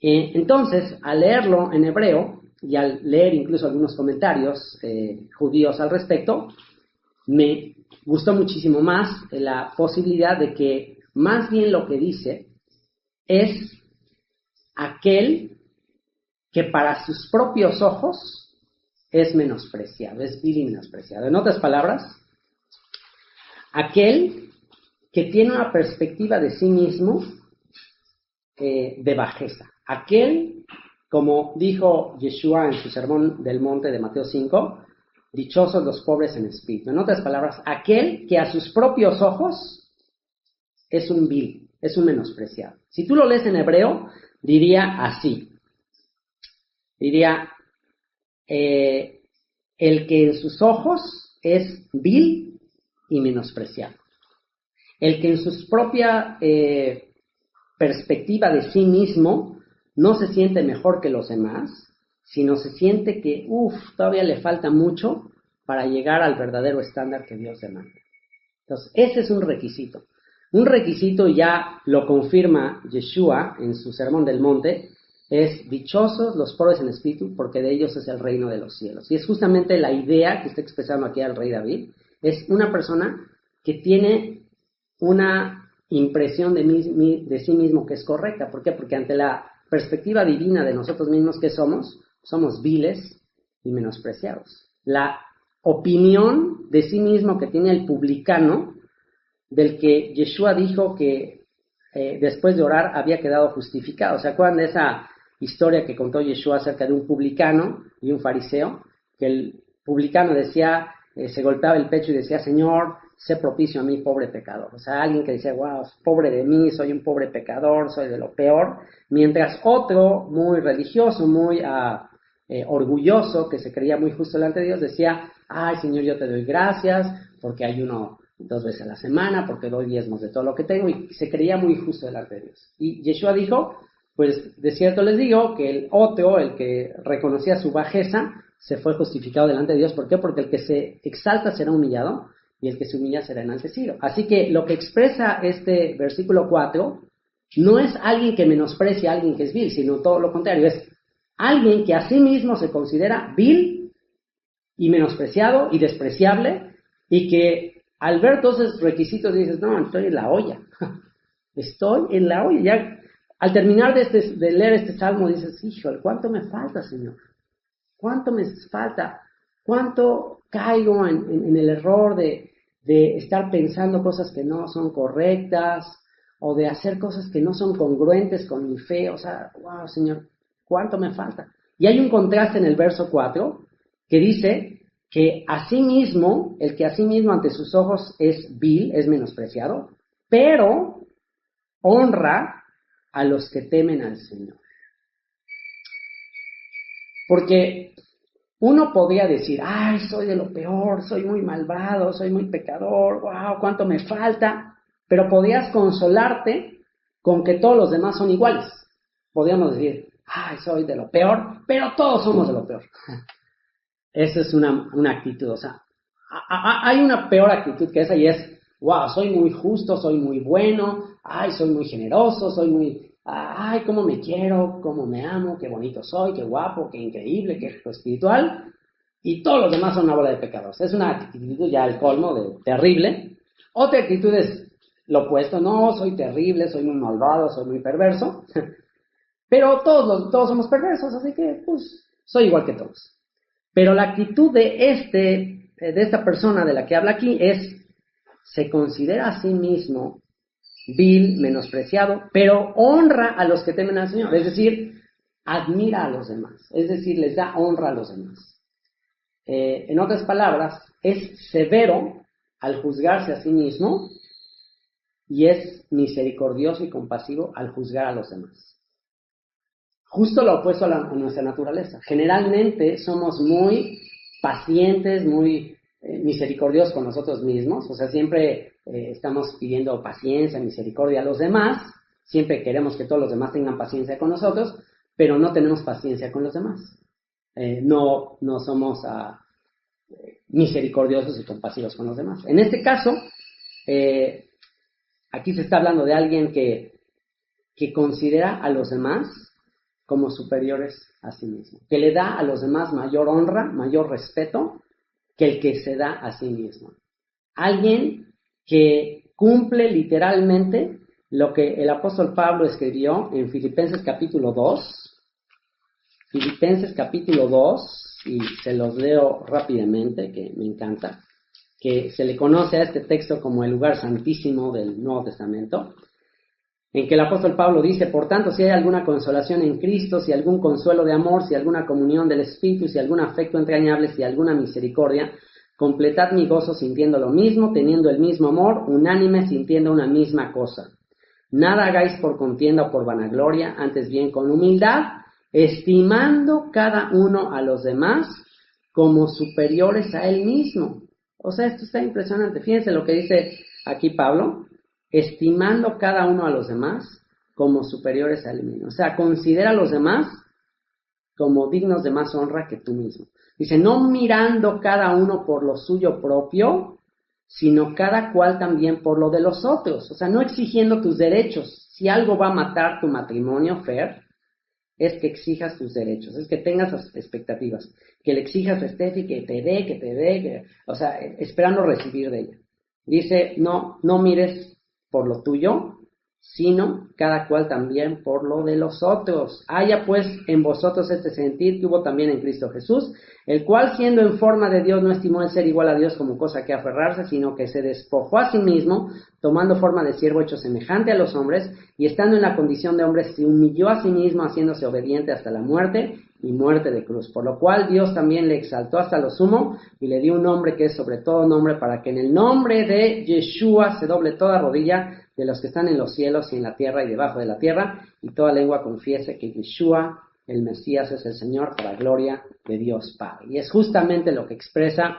Entonces, al leerlo en hebreo y al leer incluso algunos comentarios judíos al respecto, me gustó muchísimo más la posibilidad de que más bien lo que dice es aquel que para sus propios ojos es menospreciado, es vil y menospreciado. En otras palabras, aquel que tiene una perspectiva de sí mismo de bajeza. Aquel, como dijo Yeshua en su sermón del monte de Mateo 5, dichosos los pobres en espíritu. En otras palabras, aquel que a sus propios ojos es un vil, es un menospreciado. Si tú lo lees en hebreo, diría así. Diría, el que en sus ojos es vil y menospreciado. El que en su propia perspectiva de sí mismo no se siente mejor que los demás, sino se siente que, todavía le falta mucho para llegar al verdadero estándar que Dios demanda. Entonces, ese es un requisito. Un requisito, ya lo confirma Yeshua en su Sermón del Monte, es dichosos los pobres en espíritu, porque de ellos es el reino de los cielos. Y es justamente la idea que está expresando aquí al rey David. Es una persona que tiene una impresión de sí mismo que es correcta. ¿Por qué? Porque ante la perspectiva divina de nosotros mismos, ¿qué somos? Somos viles y menospreciados. La opinión de sí mismo que tiene el publicano, del que Yeshua dijo que después de orar había quedado justificado. ¿Se acuerdan de esa historia que contó Yeshua acerca de un publicano y un fariseo? Que el publicano decía, se golpeaba el pecho y decía, Señor, sé propicio a mí, pobre pecador. O sea, alguien que decía, wow, pobre de mí, soy un pobre pecador, soy de lo peor. Mientras otro, muy religioso, muy orgulloso, que se creía muy justo delante de Dios, decía, ay, Señor, yo te doy gracias, porque ayuno 2 veces a la semana, porque doy diezmos de todo lo que tengo, y se creía muy justo delante de Dios. Y Yeshua dijo, pues de cierto les digo, que el otro, el que reconocía su bajeza, se fue justificado delante de Dios. ¿Por qué? Porque el que se exalta será humillado, y el que se humilla será enaltecido. Así que lo que expresa este versículo 4, no es alguien que menosprecia a alguien que es vil, sino todo lo contrario, es alguien que a sí mismo se considera vil y menospreciado y despreciable, y que al ver todos esos requisitos dices, no, estoy en la olla. Estoy en la olla. Ya, al terminar de leer este salmo dices, híjole, ¿cuánto me falta, Señor? ¿Cuánto me falta? ¿Cuánto caigo en el error de estar pensando cosas que no son correctas, o de hacer cosas que no son congruentes con mi fe? O sea, wow, Señor, ¿cuánto me falta? Y hay un contraste en el verso 4 que dice que asimismo, el que asimismo ante sus ojos es vil, es menospreciado, pero honra a los que temen al Señor. Porque uno podría decir, ay, soy de lo peor, soy muy malvado, soy muy pecador, wow, cuánto me falta, pero podrías consolarte con que todos los demás son iguales. Podríamos decir, ay, soy de lo peor, pero todos somos de lo peor. Esa es una actitud, o sea, hay una peor actitud que esa, y es, wow, soy muy justo, soy muy bueno, ay, soy muy generoso, soy muy ay, cómo me quiero, cómo me amo, qué bonito soy, qué guapo, qué increíble, qué espiritual, y todos los demás son una bola de pecadores. Es una actitud ya al colmo de terrible. Otra actitud es lo opuesto, no, soy terrible, soy muy malvado, soy muy perverso, pero todos somos perversos, así que pues soy igual que todos. Pero la actitud de esta persona de la que habla aquí se considera a sí mismo vil, menospreciado, pero honra a los que temen al Señor, es decir, admira a los demás, es decir, les da honra a los demás. En otras palabras, es severo al juzgarse a sí mismo y es misericordioso y compasivo al juzgar a los demás. Justo lo opuesto a nuestra naturaleza. Generalmente somos muy pacientes, muy misericordiosos con nosotros mismos, o sea, siempre estamos pidiendo paciencia, misericordia a los demás, siempre queremos que todos los demás tengan paciencia con nosotros, pero no tenemos paciencia con los demás. No somos misericordiosos y compasivos con los demás. En este caso, aquí se está hablando de alguien que considera a los demás como superiores a sí mismo, que le da a los demás mayor honra, mayor respeto que el que se da a sí mismo. Alguien que cumple literalmente lo que el apóstol Pablo escribió en Filipenses capítulo 2. Filipenses capítulo 2, y se los leo rápidamente, que me encanta, que se le conoce a este texto como el lugar santísimo del Nuevo Testamento, en que el apóstol Pablo dice: por tanto, si hay alguna consolación en Cristo, si algún consuelo de amor, si alguna comunión del Espíritu, si algún afecto entrañable, si alguna misericordia, completad mi gozo sintiendo lo mismo, teniendo el mismo amor, unánime, sintiendo una misma cosa. Nada hagáis por contienda o por vanagloria, antes bien con humildad, estimando cada uno a los demás como superiores a él mismo. O sea, esto está impresionante. Fíjense lo que dice aquí Pablo: estimando cada uno a los demás como superiores a él mismo. O sea, considera a los demás como dignos de más honra que tú mismo. Dice, no mirando cada uno por lo suyo propio, sino cada cual también por lo de los otros. O sea, no exigiendo tus derechos. Si algo va a matar tu matrimonio, Fer, es que exijas tus derechos, es que tengas expectativas, que le exijas a Steffi que te dé, o sea, esperando recibir de ella. Dice, no mires por lo tuyo, sino cada cual también por lo de los otros. Haya pues en vosotros este sentir que hubo también en Cristo Jesús, el cual siendo en forma de Dios no estimó el ser igual a Dios como cosa que aferrarse, sino que se despojó a sí mismo, tomando forma de siervo hecho semejante a los hombres, y estando en la condición de hombre se humilló a sí mismo, haciéndose obediente hasta la muerte y muerte de cruz, por lo cual Dios también le exaltó hasta lo sumo y le dio un nombre que es sobre todo nombre, para que en el nombre de Yeshua se doble toda rodilla de los que están en los cielos y en la tierra y debajo de la tierra, y toda lengua confiese que Yeshua, el Mesías, es el Señor, para gloria de Dios Padre. Y es justamente lo que expresa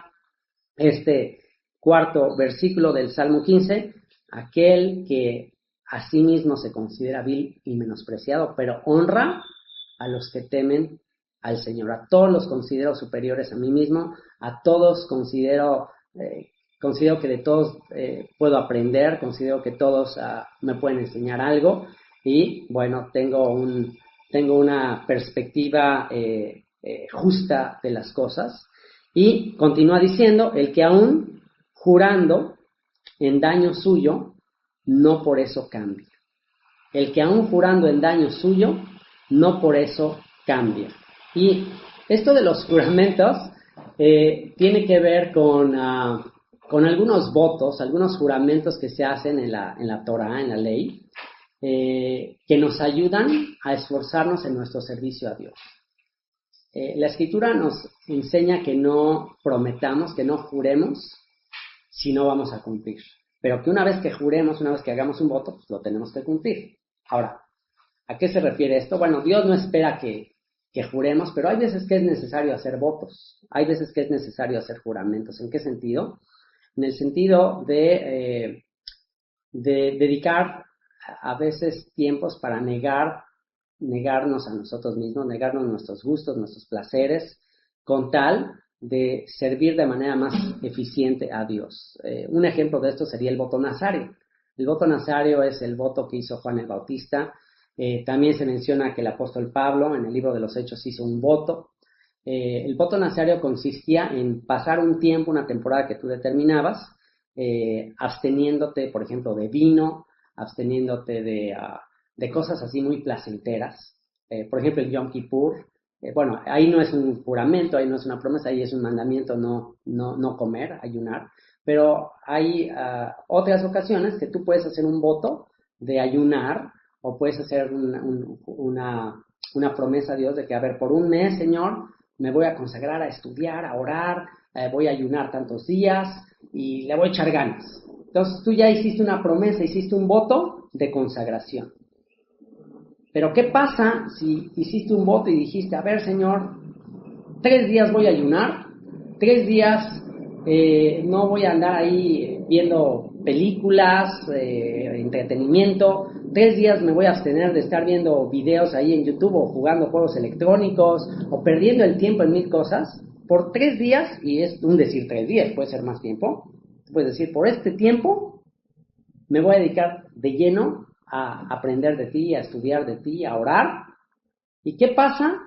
este cuarto versículo del Salmo 15, aquel que a sí mismo se considera vil y menospreciado, pero honra a los que temen al Señor. A todos los considero superiores a mí mismo, a todos considero que de todos puedo aprender, considero que todos me pueden enseñar algo, y bueno, tengo una perspectiva justa de las cosas. Y continúa diciendo, el que aún jurando en daño suyo, no por eso cambia. El que aún jurando en daño suyo, no por eso cambia. Y esto de los juramentos tiene que ver con algunos votos, algunos juramentos que se hacen en la Torah, en la ley, que nos ayudan a esforzarnos en nuestro servicio a Dios. La Escritura nos enseña que no prometamos, que no juremos si no vamos a cumplir. Pero que una vez que juremos, una vez que hagamos un voto, pues lo tenemos que cumplir. Ahora, ¿a qué se refiere esto? Bueno, Dios no espera que juremos, pero hay veces que es necesario hacer votos, hay veces que es necesario hacer juramentos. ¿En qué sentido? En el sentido de dedicar a veces tiempos para negarnos a nosotros mismos, negarnos nuestros gustos, nuestros placeres, con tal de servir de manera más eficiente a Dios. Un ejemplo de esto sería el voto nazario. El voto nazario es el voto que hizo Juan el Bautista También se menciona que el apóstol Pablo en el libro de los Hechos hizo un voto. El voto nazario consistía en pasar un tiempo, una temporada que tú determinabas, absteniéndote, por ejemplo, de vino, absteniéndote de cosas así muy placenteras. Por ejemplo, el Yom Kippur. Bueno, ahí no es un juramento, ahí no es una promesa, ahí es un mandamiento no comer, ayunar. Pero hay otras ocasiones que tú puedes hacer un voto de ayunar o puedes hacer una promesa a Dios de que, a ver, por un mes, Señor, me voy a consagrar a estudiar, a orar, voy a ayunar tantos días y le voy a echar ganas. Entonces tú ya hiciste una promesa, hiciste un voto de consagración. Pero ¿qué pasa si hiciste un voto y dijiste, a ver, Señor, 3 días voy a ayunar, 3 días no voy a andar ahí viendo películas, entretenimiento, 3 días me voy a abstener de estar viendo videos ahí en YouTube o jugando juegos electrónicos o perdiendo el tiempo en 1000 cosas? Por 3 días, y es un decir 3 días, puede ser más tiempo, puedes decir, por este tiempo me voy a dedicar de lleno a aprender de ti, a estudiar de ti, a orar. ¿Y qué pasa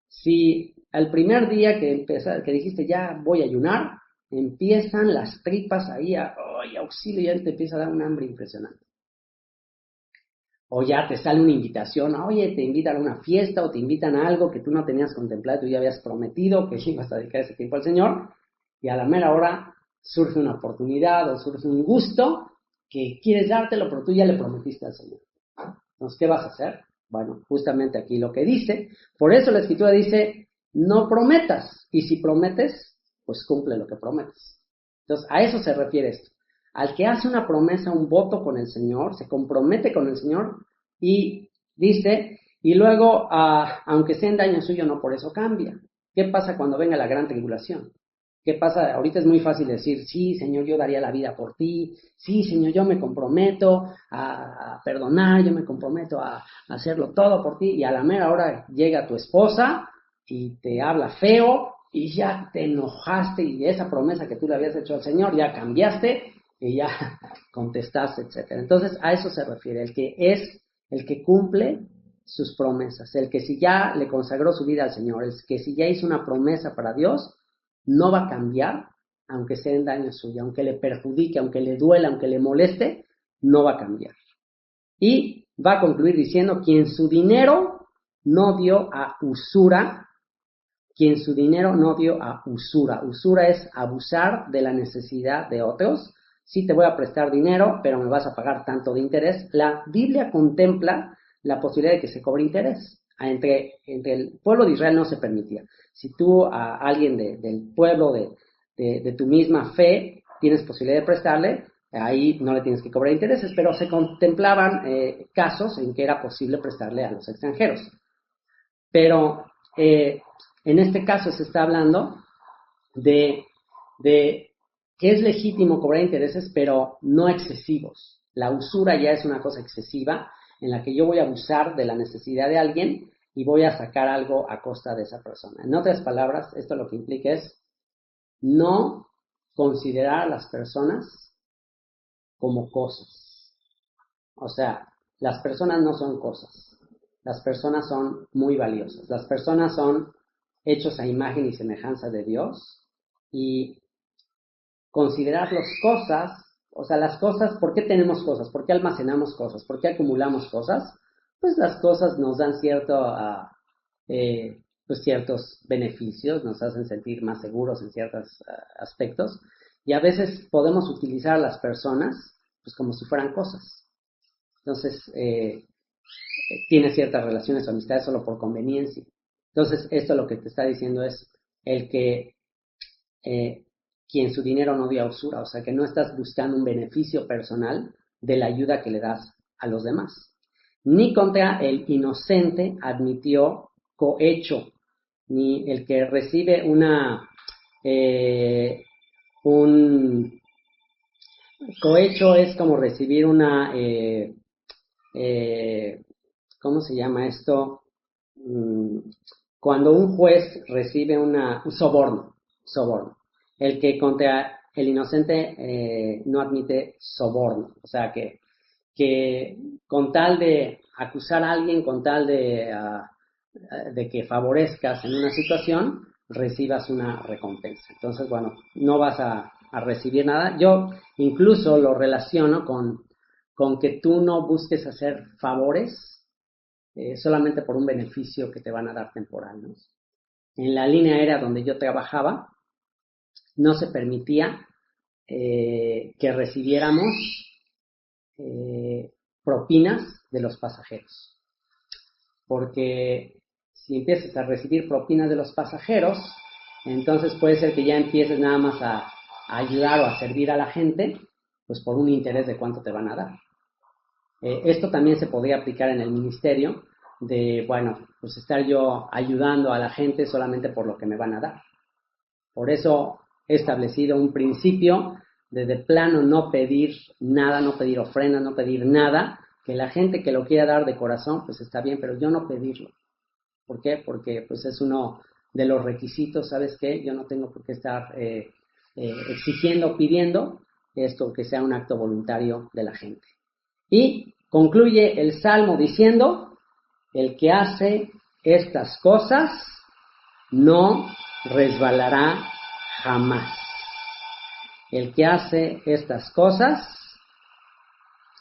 si al primer día que dijiste ya voy a ayunar, empiezan las tripas ahí ¡ay, auxilio! Ya te empieza a dar un hambre impresionante. O ya te sale una invitación, oye, te invitan a una fiesta o te invitan a algo que tú no tenías contemplado, tú ya habías prometido que ibas a dedicar ese tiempo al Señor, y a la mera hora surge una oportunidad o surge un gusto que quieres dártelo, pero tú ya le prometiste al Señor. Entonces, ¿qué vas a hacer? Bueno, justamente aquí lo que dice. Por eso la Escritura dice, no prometas. Y si prometes, pues cumple lo que prometes. Entonces, a eso se refiere esto. Al que hace una promesa, un voto con el Señor, se compromete con el Señor y dice, y luego, aunque sea en daño suyo, no por eso cambia. ¿Qué pasa cuando venga la gran tribulación? ¿Qué pasa? Ahorita es muy fácil decir, sí, Señor, yo daría la vida por ti. Sí, Señor, yo me comprometo a perdonar, yo me comprometo a hacerlo todo por ti. Y a la mera hora llega tu esposa y te habla feo y ya te enojaste y esa promesa que tú le habías hecho al Señor ya cambiaste y ya contestaste, etcétera. Entonces, a eso se refiere, el que cumple sus promesas, el que si ya le consagró su vida al Señor, el que si ya hizo una promesa para Dios, no va a cambiar, aunque sea en daño suyo, aunque le perjudique, aunque le duela, aunque le moleste, no va a cambiar. Y va a concluir diciendo, quien su dinero no dio a usura, quien su dinero no dio a usura. Usura es abusar de la necesidad de otros. Sí te voy a prestar dinero, pero me vas a pagar tanto de interés. La Biblia contempla la posibilidad de que se cobre interés. Entre el pueblo de Israel no se permitía. Si tú a alguien del pueblo de tu misma fe tienes posibilidad de prestarle, ahí no le tienes que cobrar intereses, pero se contemplaban casos en que era posible prestarle a los extranjeros. Pero en este caso se está hablando de que es legítimo cobrar intereses, pero no excesivos. La usura ya es una cosa excesiva en la que yo voy a abusar de la necesidad de alguien y voy a sacar algo a costa de esa persona. En otras palabras, esto lo que implica es no considerar a las personas como cosas. O sea, las personas no son cosas. Las personas son muy valiosas. Las personas son hechos a imagen y semejanza de Dios. Y considerar las cosas, o sea, las cosas, ¿por qué tenemos cosas? ¿Por qué almacenamos cosas? ¿Por qué acumulamos cosas? Pues las cosas nos dan pues ciertos beneficios, nos hacen sentir más seguros en ciertos aspectos. Y a veces podemos utilizar a las personas pues como si fueran cosas. Entonces, tiene ciertas relaciones o amistades solo por conveniencia. Entonces, esto lo que te está diciendo es el que quien su dinero no dio a usura, o sea, que no estás buscando un beneficio personal de la ayuda que le das a los demás. Ni contra el inocente admitió cohecho, ni el que recibe un cohecho es como recibir ¿cómo se llama esto? Cuando un juez recibe un soborno. El que contra el inocente no admite soborno. O sea, que con tal de acusar a alguien, con tal de que favorezcas en una situación, recibas una recompensa. Entonces, bueno, no vas a recibir nada. Yo incluso lo relaciono con que tú no busques hacer favores solamente por un beneficio que te van a dar temporal, ¿no? En la línea aérea donde yo trabajaba, no se permitía que recibiéramos propinas de los pasajeros. Porque si empiezas a recibir propinas de los pasajeros, entonces puede ser que ya empieces nada más a ayudar o a servir a la gente, pues por un interés de cuánto te van a dar. Esto también se podría aplicar en el ministerio, de, bueno, pues estar yo ayudando a la gente solamente por lo que me van a dar. Por eso he establecido un principio de plano no pedir nada, no pedir ofrendas, no pedir nada, que la gente que lo quiera dar de corazón, pues está bien, pero yo no pedirlo. ¿Por qué? Porque pues es uno de los requisitos, ¿sabes qué? Yo no tengo por qué estar exigiendo, pidiendo esto, que sea un acto voluntario de la gente. Y concluye el Salmo diciendo, el que hace estas cosas no resbalará jamás. El que hace estas cosas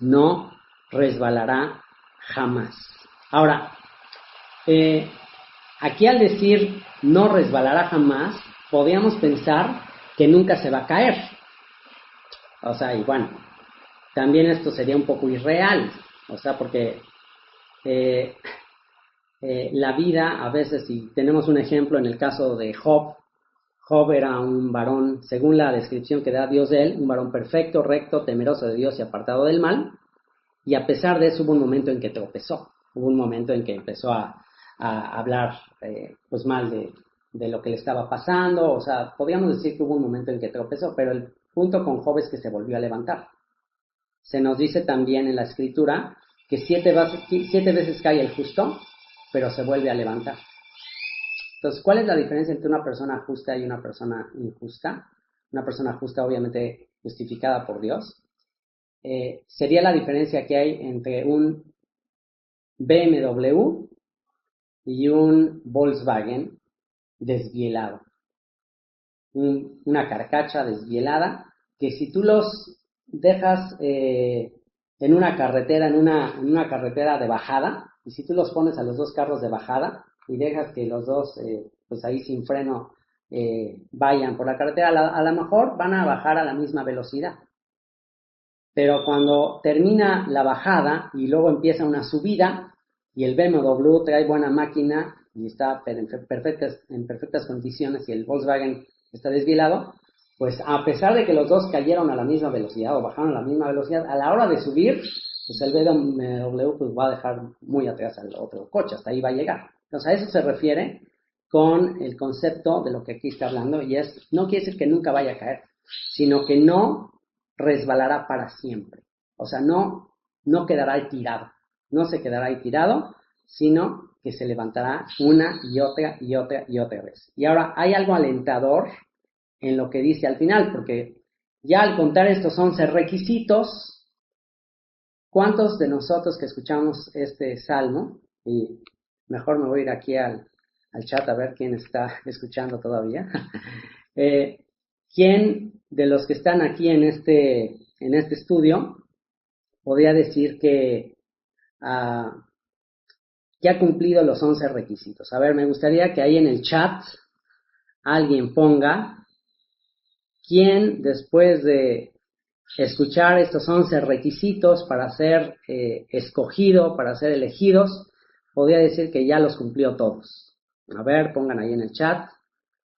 no resbalará jamás. Ahora, aquí al decir no resbalará jamás, podríamos pensar que nunca se va a caer. O sea, y bueno, también esto sería un poco irreal. O sea, porque la vida a veces, si tenemos un ejemplo en el caso de Job, Job era un varón, según la descripción que da Dios de él, un varón perfecto, recto, temeroso de Dios y apartado del mal. Y a pesar de eso hubo un momento en que tropezó, hubo un momento en que empezó a hablar pues mal de lo que le estaba pasando. O sea, podríamos decir que hubo un momento en que tropezó, pero el punto con Job es que se volvió a levantar. Se nos dice también en la escritura que 7 veces cae el justo, pero se vuelve a levantar. Entonces, ¿cuál es la diferencia entre una persona justa y una persona injusta? Una persona justa, obviamente, justificada por Dios. Sería la diferencia que hay entre un BMW y un Volkswagen desvielado. Una carcacha desvielada que si tú los dejas en una carretera, en una carretera de bajada, y si tú los pones a los dos carros de bajada y dejas que los dos pues ahí sin freno vayan por la carretera, a lo mejor van a bajar a la misma velocidad. Pero cuando termina la bajada y luego empieza una subida y el BMW trae buena máquina y está en perfectas condiciones y el Volkswagen está desvielado, pues a pesar de que los dos cayeron a la misma velocidad o bajaron a la misma velocidad, a la hora de subir, pues el BMW pues va a dejar muy atrás al otro coche, hasta ahí va a llegar. Entonces a eso se refiere con el concepto de lo que aquí está hablando, y es, no quiere decir que nunca vaya a caer, sino que no resbalará para siempre. O sea, no quedará ahí tirado, no se quedará ahí tirado, sino que se levantará una y otra y otra y otra vez. Y ahora hay algo alentador en lo que dice al final, porque ya al contar estos 11 requisitos, ¿cuántos de nosotros que escuchamos este salmo, y mejor me voy a ir aquí al chat a ver quién está escuchando todavía, quién de los que están aquí en este estudio podría decir que ya ha cumplido los 11 requisitos? A ver, me gustaría que ahí en el chat alguien ponga quién, después de escuchar estos 11 requisitos para ser escogido, para ser elegidos, podría decir que ya los cumplió todos. A ver, pongan ahí en el chat.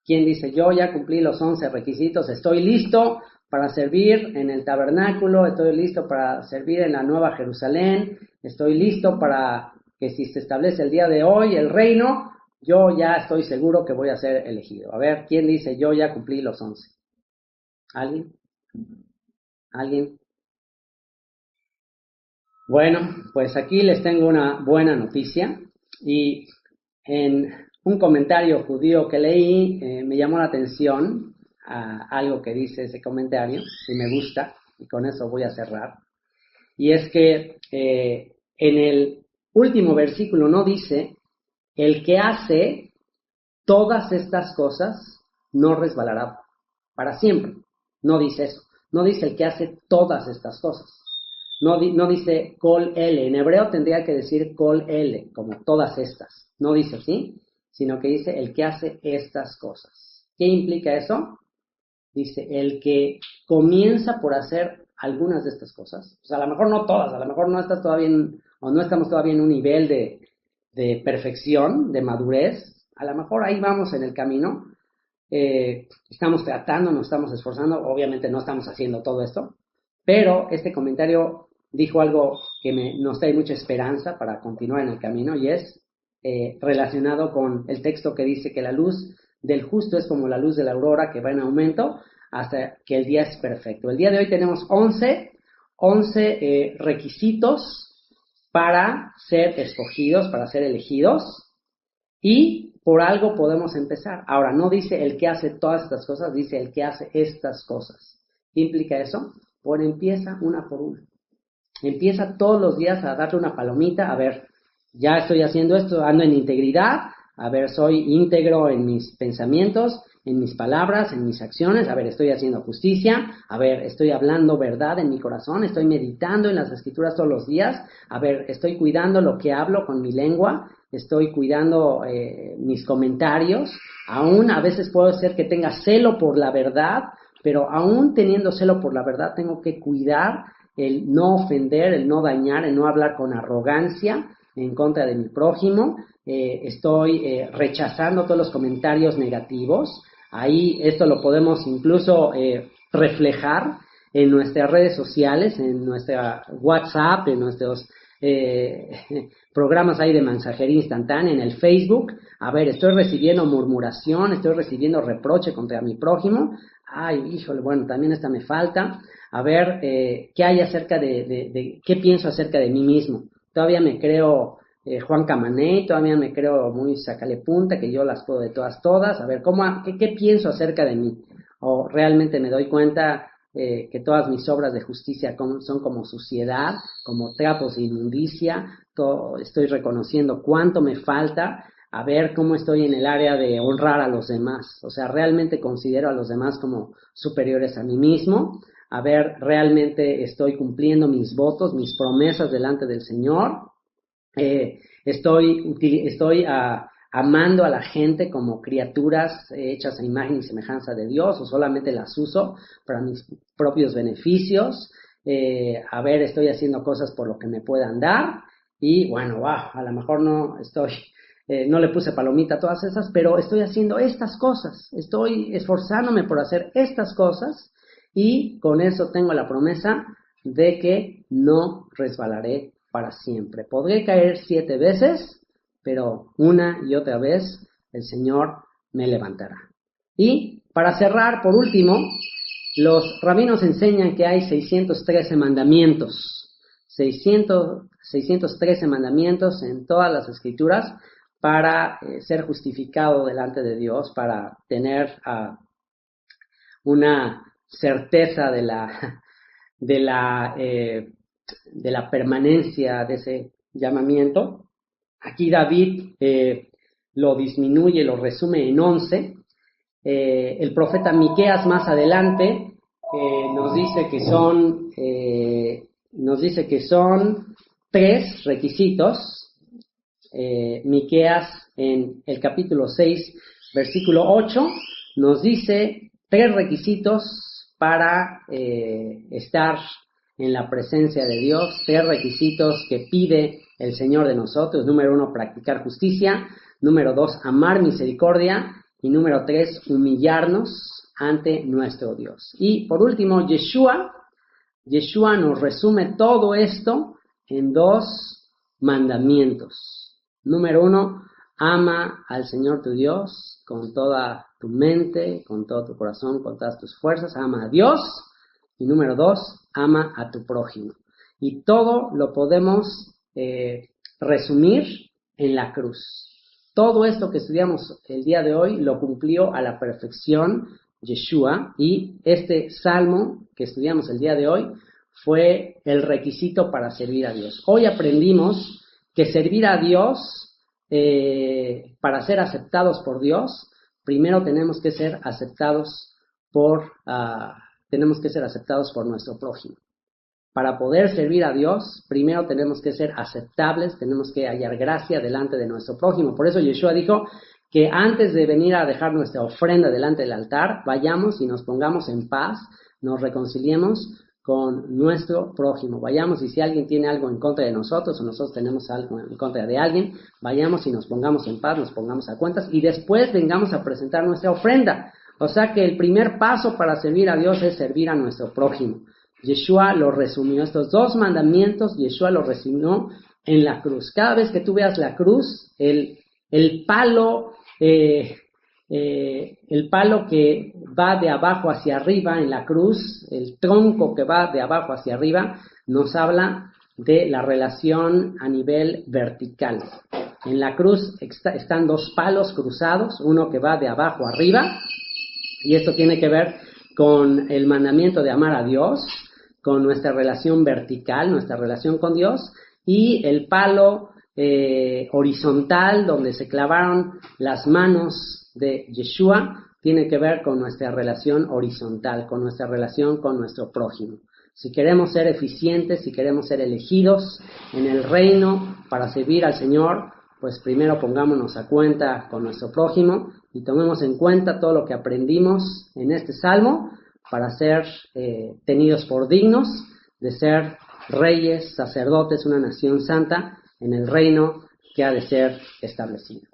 ¿Quién dice, yo ya cumplí los 11 requisitos, estoy listo para servir en el tabernáculo, estoy listo para servir en la Nueva Jerusalén, estoy listo para que si se establece el día de hoy el reino, yo ya estoy seguro que voy a ser elegido? A ver, ¿quién dice, yo ya cumplí los 11? ¿Alguien? ¿Alguien? Bueno, pues aquí les tengo una buena noticia, y en un comentario judío que leí me llamó la atención algo que dice ese comentario y me gusta, y con eso voy a cerrar. Y es que en el último versículo no dice, el que hace todas estas cosas no resbalará para siempre. No dice eso. No dice el que hace todas estas cosas. No dice kol L. En hebreo tendría que decir kol L, como todas estas. No dice así, sino que dice el que hace estas cosas. ¿Qué implica eso? Dice el que comienza por hacer algunas de estas cosas. O sea, a lo mejor no todas, a lo mejor no estás todavía o no estamos todavía en un nivel de perfección, de madurez. A lo mejor ahí vamos en el camino. Estamos tratando, nos estamos esforzando. Obviamente no estamos haciendo todo esto. Pero este comentario dijo algo que nos trae mucha esperanza para continuar en el camino y es relacionado con el texto que dice que la luz del justo es como la luz de la aurora que va en aumento hasta que el día es perfecto. El día de hoy tenemos 11 requisitos para ser escogidos, para ser elegidos y por algo podemos empezar. Ahora, no dice el que hace todas estas cosas, dice el que hace estas cosas. ¿Qué implica eso? Pues empieza una por una. Empieza todos los días a darte una palomita, a ver, ya estoy haciendo esto, ando en integridad, a ver, soy íntegro en mis pensamientos, en mis palabras, en mis acciones, a ver, estoy haciendo justicia, a ver, estoy hablando verdad en mi corazón, estoy meditando en las escrituras todos los días, a ver, estoy cuidando lo que hablo con mi lengua, estoy cuidando mis comentarios, aún a veces puede ser que tenga celo por la verdad, pero aún teniendo celo por la verdad tengo que cuidar el no ofender, el no dañar, el no hablar con arrogancia en contra de mi prójimo. Estoy rechazando todos los comentarios negativos. Ahí esto lo podemos incluso reflejar en nuestras redes sociales, en nuestra WhatsApp, en nuestros programas ahí de mensajería instantánea, en el Facebook. A ver, estoy recibiendo murmuración, estoy recibiendo reproche contra mi prójimo. Ay, híjole, bueno, también esta me falta. A ver, ¿qué hay acerca qué pienso acerca de mí mismo? Todavía me creo Juan Camaney, todavía me creo muy sacale punta, que yo las puedo de todas. A ver, ¿qué pienso acerca de mí? O realmente me doy cuenta que todas mis obras de justicia son como suciedad, como trapos de inmundicia. Estoy reconociendo cuánto me falta. A ver cómo estoy en el área de honrar a los demás. O sea, realmente considero a los demás como superiores a mí mismo. A ver, realmente estoy cumpliendo mis votos, mis promesas delante del Señor. Estoy amando a la gente como criaturas hechas a imagen y semejanza de Dios, o solamente las uso para mis propios beneficios. A ver, estoy haciendo cosas por lo que me puedan dar. Y bueno, wow, a lo mejor no le puse palomita a todas esas, pero estoy haciendo estas cosas, estoy esforzándome por hacer estas cosas y con eso tengo la promesa de que no resbalaré para siempre. Podré caer 7 veces, pero una y otra vez el Señor me levantará. Y para cerrar, por último, los rabinos enseñan que hay 613 mandamientos, 613 mandamientos en todas las escrituras, para ser justificado delante de Dios, para tener una certeza de la permanencia de ese llamamiento. Aquí David lo disminuye, lo resume en 11. El profeta Miqueas más adelante nos dice que son 3 requisitos. Miqueas en el capítulo 6, versículo 8, nos dice 3 requisitos para estar en la presencia de Dios, 3 requisitos que pide el Señor de nosotros. Número 1, practicar justicia. Número 2, amar misericordia. Y número 3, humillarnos ante nuestro Dios. Y por último, Yeshua nos resume todo esto en 2 mandamientos. Número 1, ama al Señor tu Dios con toda tu mente, con todo tu corazón, con todas tus fuerzas. Ama a Dios. Y número 2, ama a tu prójimo. Y todo lo podemos resumir en la cruz. Todo esto que estudiamos el día de hoy lo cumplió a la perfección Yeshua. Y este salmo que estudiamos el día de hoy fue el requisito para servir a Dios. Hoy aprendimos que servir a Dios, para ser aceptados por Dios, primero tenemos que ser aceptados por nuestro prójimo. Para poder servir a Dios, primero tenemos que ser aceptables, tenemos que hallar gracia delante de nuestro prójimo. Por eso Yeshua dijo que antes de venir a dejar nuestra ofrenda delante del altar, vayamos y nos pongamos en paz, nos reconciliemos con nuestro prójimo. Vayamos y si alguien tiene algo en contra de nosotros o nosotros tenemos algo en contra de alguien, vayamos y nos pongamos en paz, nos pongamos a cuentas y después vengamos a presentar nuestra ofrenda. O sea que el primer paso para servir a Dios es servir a nuestro prójimo. Yeshua lo resumió, estos 2 mandamientos, Yeshua lo resumió en la cruz. Cada vez que tú veas la cruz, el palo que va de abajo hacia arriba en la cruz, el tronco que va de abajo hacia arriba, nos habla de la relación a nivel vertical. En la cruz están 2 palos cruzados, uno que va de abajo arriba, y esto tiene que ver con el mandamiento de amar a Dios, con nuestra relación vertical, nuestra relación con Dios, y el palo horizontal donde se clavaron las manos de Yeshua, tiene que ver con nuestra relación horizontal, con nuestra relación con nuestro prójimo. Si queremos ser eficientes, si queremos ser elegidos en el reino para servir al Señor, pues primero pongámonos a cuenta con nuestro prójimo y tomemos en cuenta todo lo que aprendimos en este salmo para ser tenidos por dignos de ser reyes, sacerdotes, una nación santa en el reino que ha de ser establecido.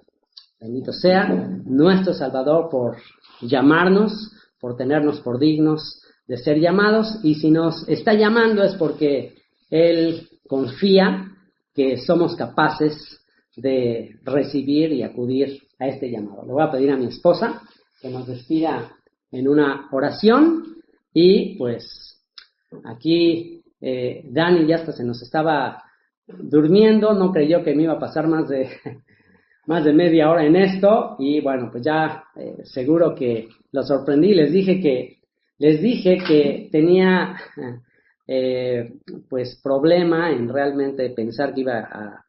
Bendito sea nuestro Salvador por llamarnos, por tenernos por dignos de ser llamados, y si nos está llamando es porque Él confía que somos capaces de recibir y acudir a este llamado. Le voy a pedir a mi esposa que nos despida en una oración y pues aquí Dani ya hasta se nos estaba durmiendo, no creyó que me iba a pasar más de media hora en esto y bueno, pues ya seguro que lo sorprendí. Les dije que tenía pues problema en realmente pensar que iba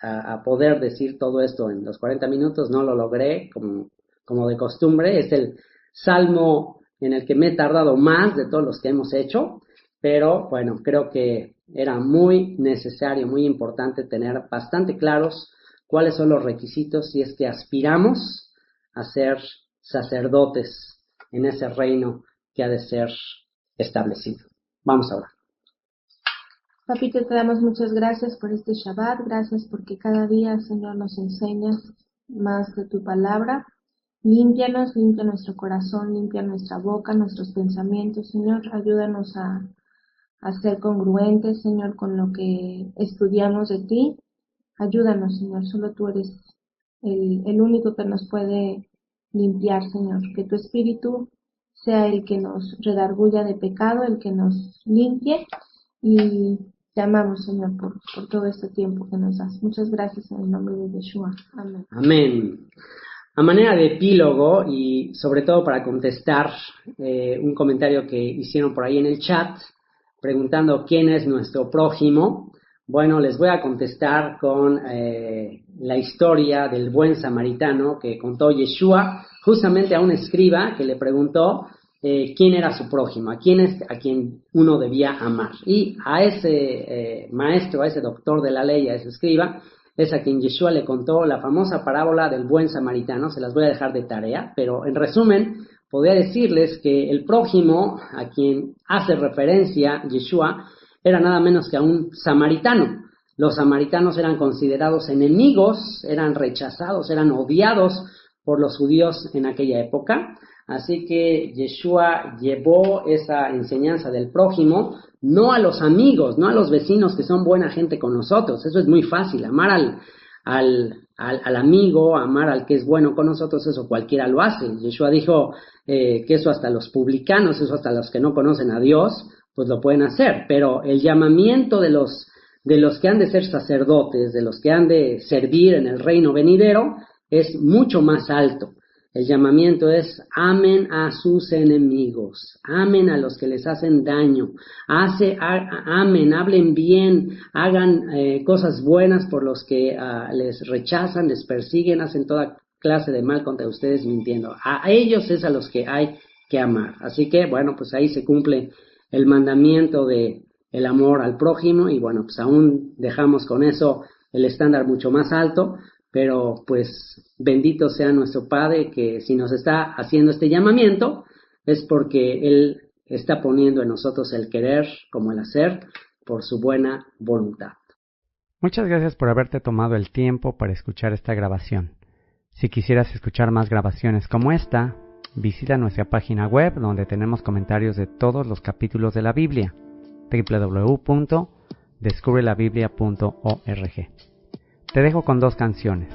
a poder decir todo esto en los 40 minutos. No lo logré como de costumbre. Es el salmo en el que me he tardado más de todos los que hemos hecho, pero bueno, creo que era muy necesario, muy importante tener bastante claros cuáles son los requisitos si es que aspiramos a ser sacerdotes en ese reino que ha de ser establecido. Vamos a orar. Papito, te damos muchas gracias por este Shabbat, gracias porque cada día, Señor, nos enseñas más de tu palabra. Límpianos, limpia nuestro corazón, limpia nuestra boca, nuestros pensamientos, Señor. Ayúdanos a ser congruentes, Señor, con lo que estudiamos de ti. Ayúdanos, Señor, solo tú eres el único que nos puede limpiar, Señor. Que tu Espíritu sea el que nos redarguya de pecado, el que nos limpie, y te amamos, Señor, por todo este tiempo que nos das. Muchas gracias en el nombre de Yeshua. Amén. Amén. A manera de epílogo y sobre todo para contestar un comentario que hicieron por ahí en el chat preguntando quién es nuestro prójimo, bueno, les voy a contestar con la historia del buen samaritano que contó Yeshua justamente a un escriba que le preguntó quién era su prójimo, a quien uno debía amar. Y a ese maestro, a ese doctor de la ley, a ese escriba, es a quien Yeshua le contó la famosa parábola del buen samaritano. Se las voy a dejar de tarea, pero en resumen, podría decirles que el prójimo a quien hace referencia Yeshua era nada menos que a un samaritano. Los samaritanos eran considerados enemigos, eran rechazados, eran odiados por los judíos en aquella época. Así que Yeshua llevó esa enseñanza del prójimo no a los amigos, no a los vecinos que son buena gente con nosotros. Eso es muy fácil, amar al amigo, amar al que es bueno con nosotros, eso cualquiera lo hace. Yeshua dijo que eso hasta los publicanos, eso hasta los que no conocen a Dios, pues lo pueden hacer. Pero el llamamiento de los que han de ser sacerdotes, de los que han de servir en el reino venidero, es mucho más alto. El llamamiento es: amen a sus enemigos, amen a los que les hacen daño, amen, hablen bien, hagan cosas buenas por los que les rechazan, les persiguen, hacen toda clase de mal contra ustedes mintiendo. A ellos es a los que hay que amar. Así que, bueno, pues ahí se cumple el mandamiento de el amor al prójimo, y bueno, pues aún dejamos con eso el estándar mucho más alto, pero pues bendito sea nuestro Padre, que si nos está haciendo este llamamiento es porque Él está poniendo en nosotros el querer como el hacer por su buena voluntad. Muchas gracias por haberte tomado el tiempo para escuchar esta grabación. Si quisieras escuchar más grabaciones como esta, visita nuestra página web donde tenemos comentarios de todos los capítulos de la Biblia, www.descubrelabiblia.org. Te dejo con 2 canciones.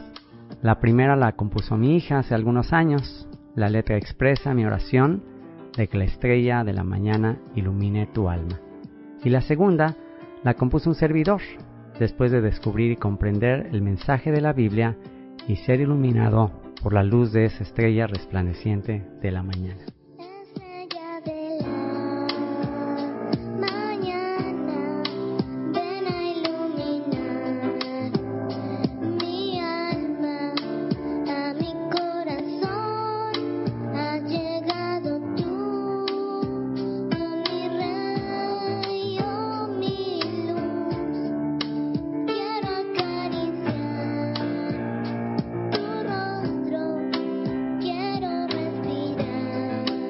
La primera la compuso mi hija hace algunos años. La letra expresa mi oración de que la estrella de la mañana ilumine tu alma. Y la segunda la compuso un servidor, después de descubrir y comprender el mensaje de la Biblia y ser iluminado por la luz de esa estrella resplandeciente de la mañana. Quiero respirar.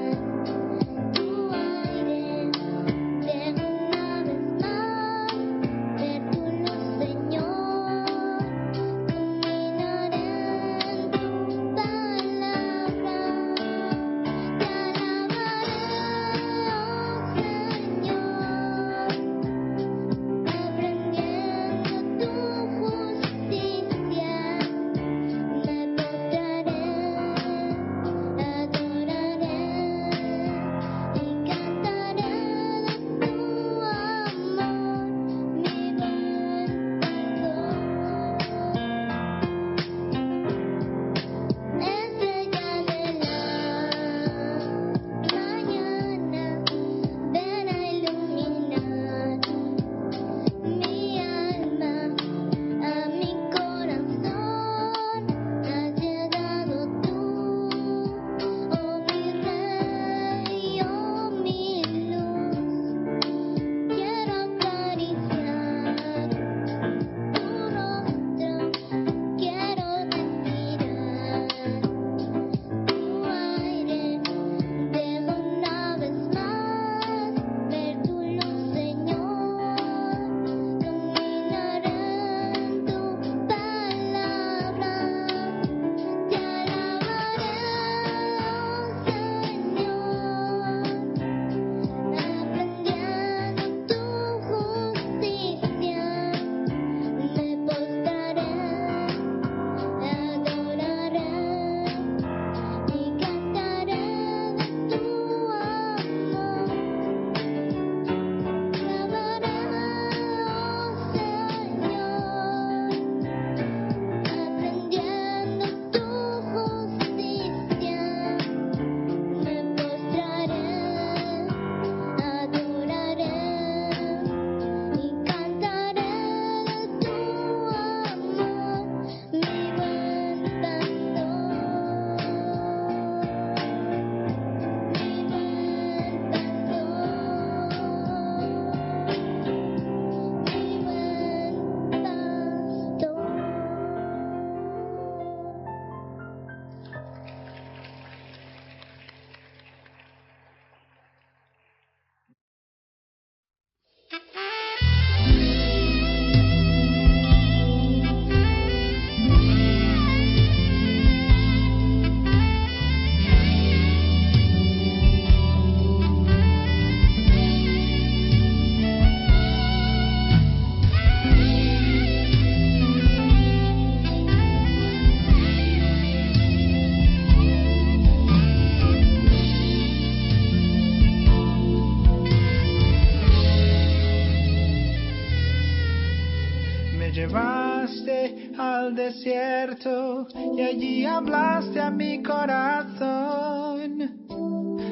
llevaste al desierto y allí hablaste a mi corazón.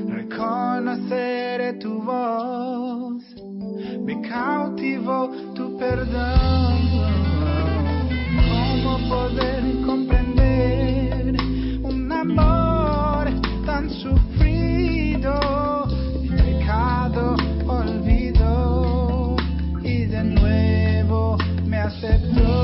Reconoceré tu voz, me cautivó tu perdón. ¿Cómo poder comprender un amor tan sufrido? Mi pecado olvidó y de nuevo me aceptó.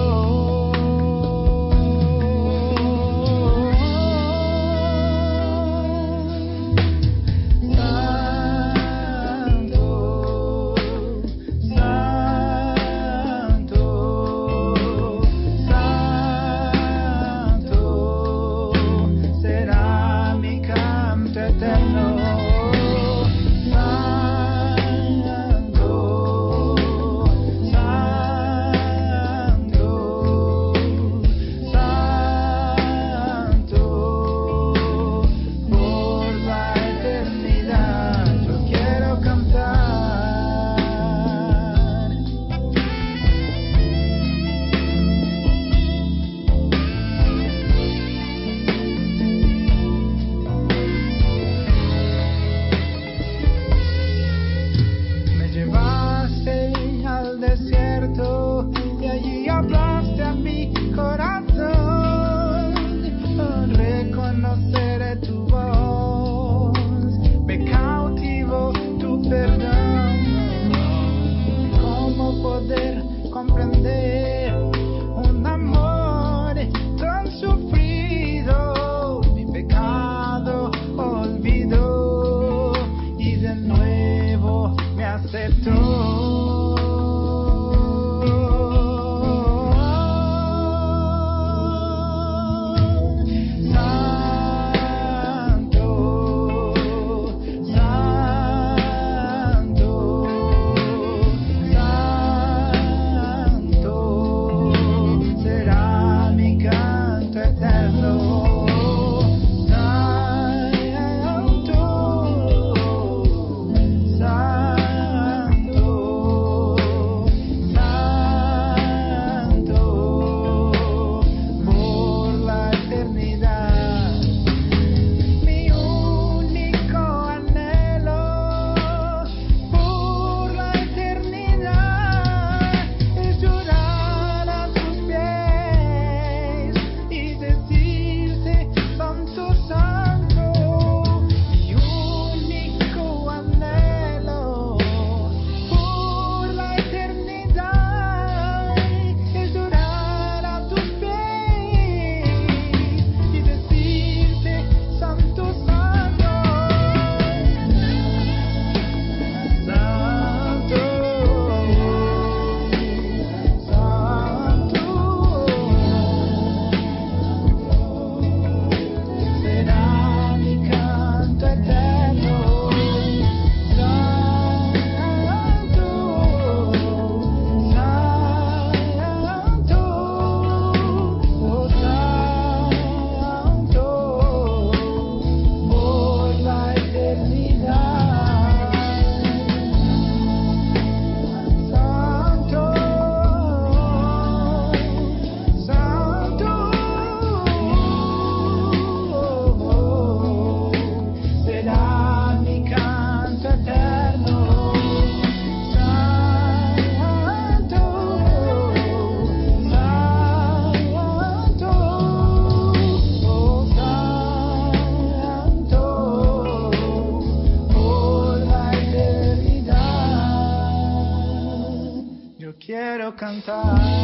quiero cantar.